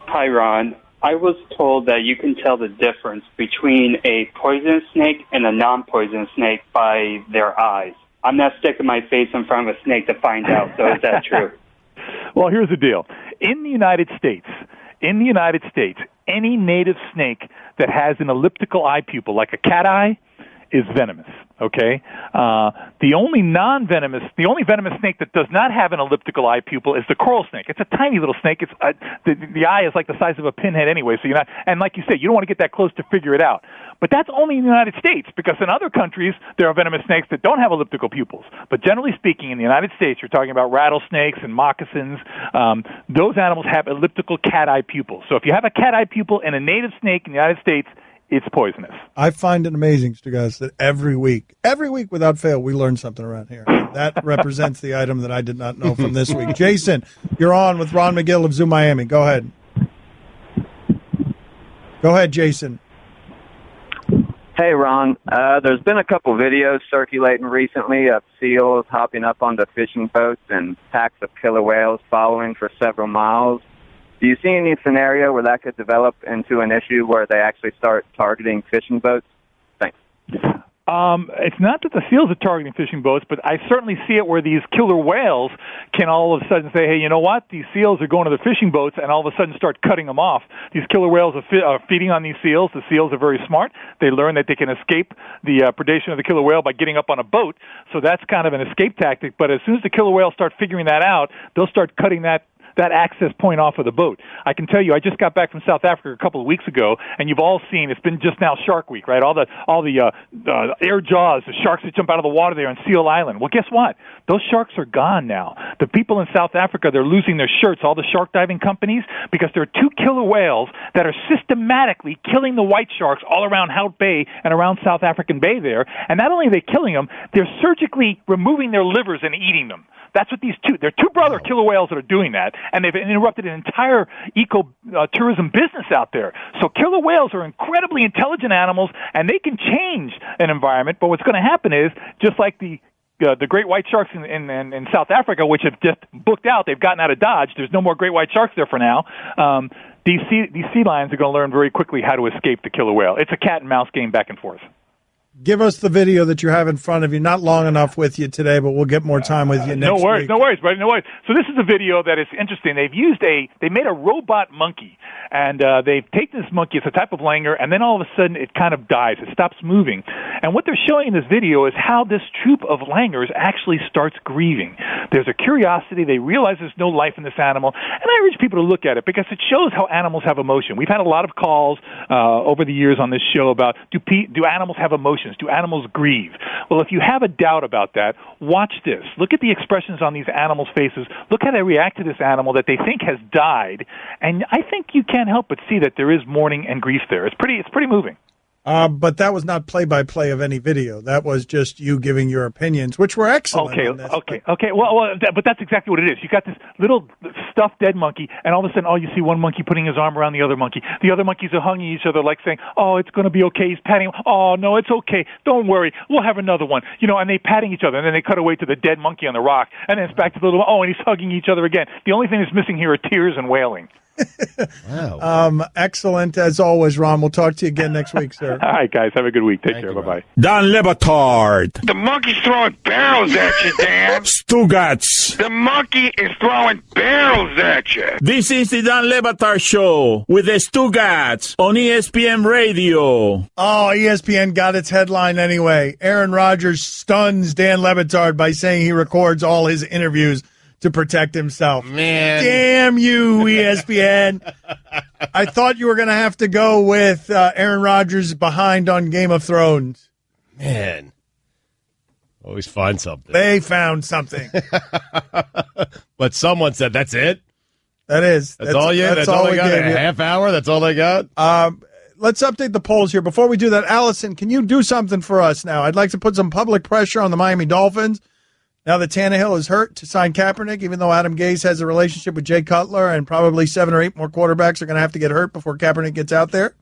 Hi, Ron. I was told that you can tell the difference between a poisonous snake and a non-poisonous snake by their eyes. I'm not sticking my face in front of a snake to find out, so is that true? Well, here's the deal. In the United States, any native snake that has an elliptical eye pupil, like a cat eye, is venomous. Okay, the only venomous snake that does not have an elliptical eye pupil is the coral snake. It's a tiny little snake. It's the eye is like the size of a pinhead anyway. So you're not, and like you said, you don't want to get that close to figure it out. But that's only in the United States, because in other countries there are venomous snakes that don't have elliptical pupils. But generally speaking, in the United States, you're talking about rattlesnakes and moccasins. Those animals have elliptical cat eye pupils. So if you have a cat eye pupil in a native snake in the United States, it's poisonous. I find it amazing, guys, that every week without fail, we learn something around here. That represents the item that I did not know from this week. Jason, you're on with Ron McGill of Zoo Miami. Go ahead. Go ahead, Jason. Hey, Ron. There's been a couple videos circulating recently of seals hopping up onto fishing boats and packs of killer whales following for several miles. Do you see any scenario where that could develop into an issue where they actually start targeting fishing boats? Thanks. It's not that the seals are targeting fishing boats, but I certainly see it where these killer whales can all of a sudden say, hey, you know what? These seals are going to the fishing boats, and all of a sudden start cutting them off. These killer whales are feeding on these seals. The seals are very smart. They learn that they can escape the predation of the killer whale by getting up on a boat. So that's kind of an escape tactic. But as soon as the killer whales start figuring that out, they'll start cutting that access point off of the boat. I can tell you, I just got back from South Africa a couple of weeks ago, and you've all seen, it's been just now Shark Week, right? All the air jaws, the sharks that jump out of the water there on Seal Island. Well, guess what? Those sharks are gone now. The people in South Africa, they're losing their shirts, all the shark diving companies, because there are two killer whales that are systematically killing the white sharks all around Hout Bay and around South African Bay there. And not only are they killing them, they're surgically removing their livers and eating them. That's what they're two brother killer whales that are doing that, and they've interrupted an entire tourism business out there. So killer whales are incredibly intelligent animals, and they can change an environment, but what's going to happen is, just like the great white sharks in South Africa, which have just booked out, they've gotten out of Dodge, there's no more great white sharks there for now, these sea lions are going to learn very quickly how to escape the killer whale. It's a cat and mouse game back and forth. Give us the video that you have in front of you. Not long enough with you today, but we'll get more time with you next week. No worries, buddy. No worries. So this is a video that is interesting. They made a robot monkey, and they've taken this monkey. It's a type of langur, and then all of a sudden it kind of dies. It stops moving. And what they're showing in this video is how this troop of langurs actually starts grieving. There's a curiosity. They realize there's no life in this animal, and I urge people to look at it because it shows how animals have emotion. We've had a lot of calls over the years on this show about do animals have emotion? Do animals grieve? Well, if you have a doubt about that, watch this. Look at the expressions on these animals' faces. Look how they react to this animal that they think has died. And I think you can't help but see that there is mourning and grief there. It's pretty moving. But that was not play-by-play of any video. That was just you giving your opinions, which were excellent. Okay. Well, but that's exactly what it is. You got this little stuffed dead monkey, and all of a sudden, you see one monkey putting his arm around the other monkey. The other monkeys are hugging each other, like saying, "Oh, it's going to be okay." He's patting him. "Oh, no, it's okay. Don't worry. We'll have another one." And they patting each other, and then they cut away to the dead monkey on the rock, and then it's back to the little. And he's hugging each other again. The only thing that's missing here are tears and wailing. Wow. Excellent as always, Ron. We'll talk to you again next week, sir. All right, guys. Have a good week. Take care. Bye-bye. Dan Le Batard. The monkey's throwing barrels at you, Dan. Stugats. The monkey is throwing barrels at you. This is the Dan Le Batard Show with the Stugats on ESPN Radio. Oh, ESPN got its headline anyway. Aaron Rodgers stuns Dan Le Batard by saying he records all his interviews to protect himself. Man. Damn you, ESPN. I thought you were going to have to go with Aaron Rodgers behind on Game of Thrones. Man. Always find something. They found something. But someone said, that's it? That is. That's all you? That's all they got? A half hour? That's all they got? Let's update the polls here. Before we do that, Allison, can you do something for us now? I'd like to put some public pressure on the Miami Dolphins now that Tannehill is hurt to sign Kaepernick, even though Adam Gase has a relationship with Jay Cutler and probably 7 or 8 more quarterbacks are going to have to get hurt before Kaepernick gets out there.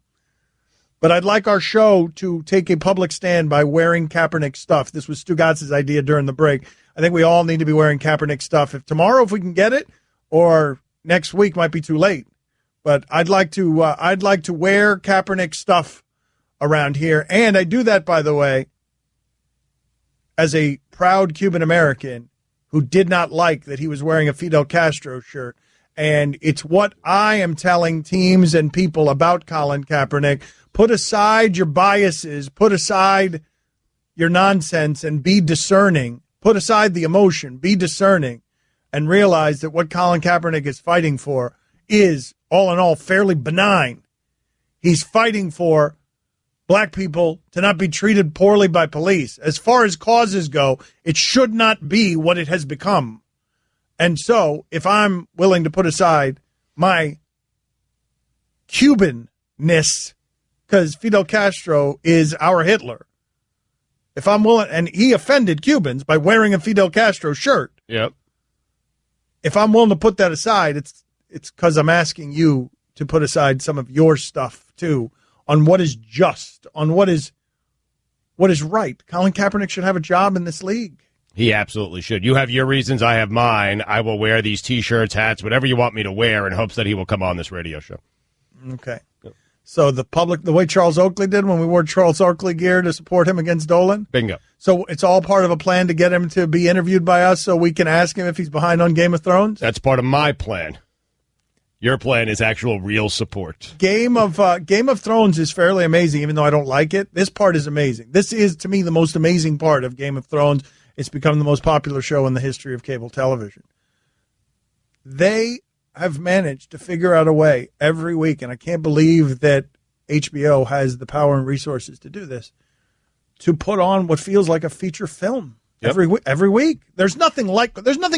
But I'd like our show to take a public stand by wearing Kaepernick stuff. This was Stugatz's idea during the break. I think we all need to be wearing Kaepernick stuff. If tomorrow, if we can get it, or next week might be too late. But I'd like to wear Kaepernick stuff around here. And I do that, by the way, as a proud Cuban American who did not like that he was wearing a Fidel Castro shirt. And it's what I am telling teams and people about Colin Kaepernick. Put aside your biases, put aside your nonsense, and be discerning. Put aside the emotion, be discerning, and realize that what Colin Kaepernick is fighting for is, all in all, fairly benign. He's fighting for black people to not be treated poorly by police. As far as causes go, it should not be what it has become. And so, if I'm willing to put aside my Cubanness, because Fidel Castro is our Hitler, if I'm willing, and he offended Cubans by wearing a Fidel Castro shirt. Yep. If I'm willing to put that aside, it's because I'm asking you to put aside some of your stuff too, on what is just, on what is right. Colin Kaepernick should have a job in this league. He absolutely should. You have your reasons, I have mine. I will wear these T-shirts, hats, whatever you want me to wear in hopes that he will come on this radio show. Okay. So the way Charles Oakley did when we wore Charles Oakley gear to support him against Dolan? Bingo. So it's all part of a plan to get him to be interviewed by us so we can ask him if he's behind on Game of Thrones? That's part of my plan. Your plan is actual real support. Game of Thrones is fairly amazing, even though I don't like it. This part is amazing. This is, to me, the most amazing part of Game of Thrones. It's become the most popular show in the history of cable television. They have managed to figure out a way every week, and I can't believe that HBO has the power and resources to do this, to put on what feels like a feature film every week. There's nothing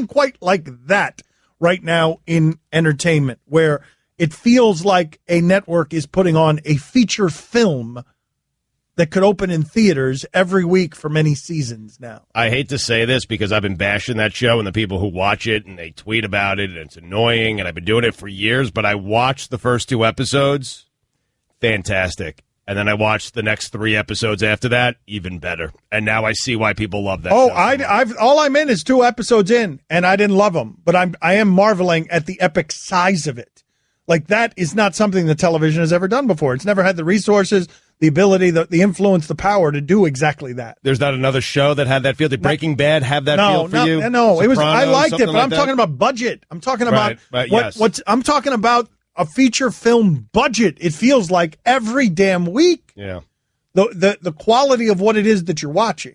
quite like that right now in entertainment, where it feels like a network is putting on a feature film that could open in theaters every week for many seasons now. I hate to say this because I've been bashing that show and the people who watch it, and they tweet about it, and it's annoying, and I've been doing it for years, but I watched the first 2 episodes. Fantastic. And then I watched the next 3 episodes after that, even better. And now I see why people love that show. All I'm in is 2 episodes in, and I didn't love them, but I am marveling at the epic size of it. Like, that is not something that television has ever done before. It's never had the resources, the ability, the influence, the power to do exactly that. There's not another show that had that feel. Did Breaking Bad have that feel for you? No, it was. I liked it, but like I'm talking about budget. I'm talking about yes. I'm talking about a feature film budget. It feels like every damn week. Yeah. The quality of what it is that you're watching.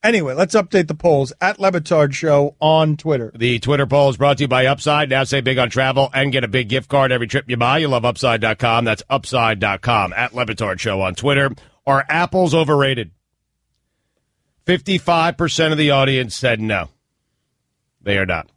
Anyway, let's update the polls at Le Batard Show on Twitter. The Twitter poll is brought to you by Upside. Now say big on travel and get a big gift card every trip you buy. You love Upside.com. That's Upside.com at Le Batard Show on Twitter. Are apples overrated? 55% of the audience said no. They are not.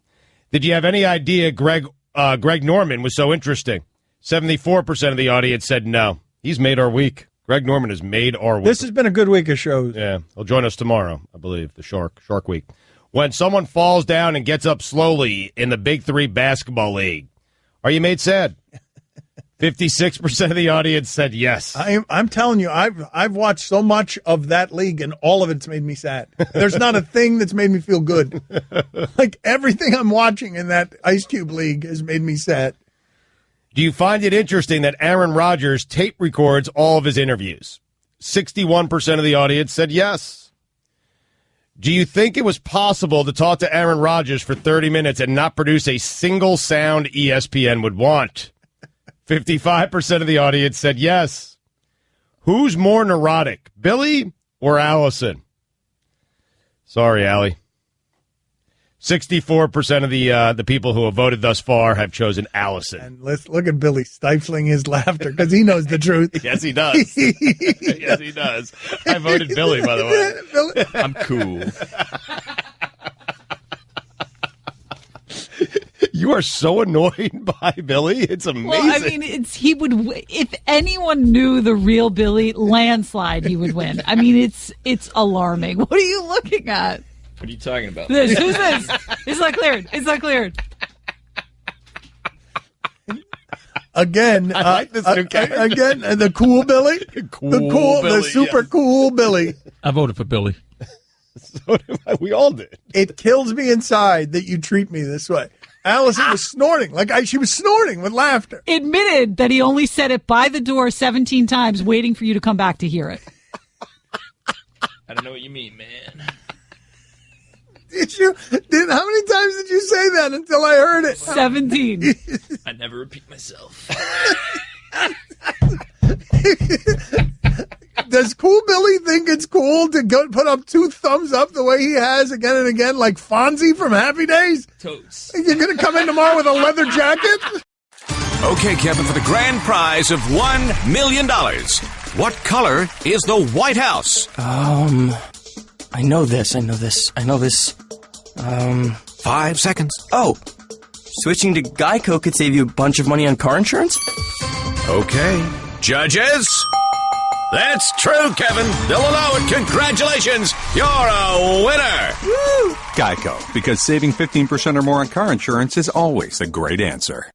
Did you have any idea Greg Norman was so interesting? 74% of the audience said no. He's made our week. Greg Norman has made our week. This has been a good week of shows. Yeah. He'll join us tomorrow, I believe, the Shark Week. When someone falls down and gets up slowly in the Big 3 basketball league, are you made sad? 56% of the audience said yes. I'm telling you, I've watched so much of that league, and all of it's made me sad. There's not a thing that's made me feel good. Like, everything I'm watching in that Ice Cube league has made me sad. Do you find it interesting that Aaron Rodgers tape records all of his interviews? 61% of the audience said yes. Do you think it was possible to talk to Aaron Rodgers for 30 minutes and not produce a single sound ESPN would want? 55% of the audience said yes. Who's more neurotic, Billy or Allison? Sorry, Allie. 64% of the people who have voted thus far have chosen Allison. And let's look at Billy stifling his laughter because he knows the truth. Yes, he does. Yes, he does. I voted Billy, by the way. Billy. I'm cool. You are so annoyed by Billy. It's amazing. Well, I mean, he would. If anyone knew the real Billy, landslide, he would win. I mean, it's alarming. What are you looking at? What are you talking about? Who's this? It's not cleared. It's not cleared. Again, I like this new character. Again, the cool Billy, the super cool Billy. I voted for Billy. So did I. We all did. It kills me inside that you treat me this way. Allison was snorting she was snorting with laughter. Admitted that he only said it by the door 17 times, waiting for you to come back to hear it. I don't know what you mean, man. How many times did you say that until I heard it? 17. I never repeat myself. Does Cool Billy think it's cool to go put up 2 thumbs up the way he has again and again, like Fonzie from Happy Days? Totes. You're going to come in tomorrow with a leather jacket? Okay, Kevin, for the grand prize of $1 million. What color is the White House? I know this. 5 seconds. Oh, switching to Geico could save you a bunch of money on car insurance? Okay. Judges? That's true, Kevin. They'll allow it. Congratulations. You're a winner. Woo! Geico, because saving 15% or more on car insurance is always a great answer.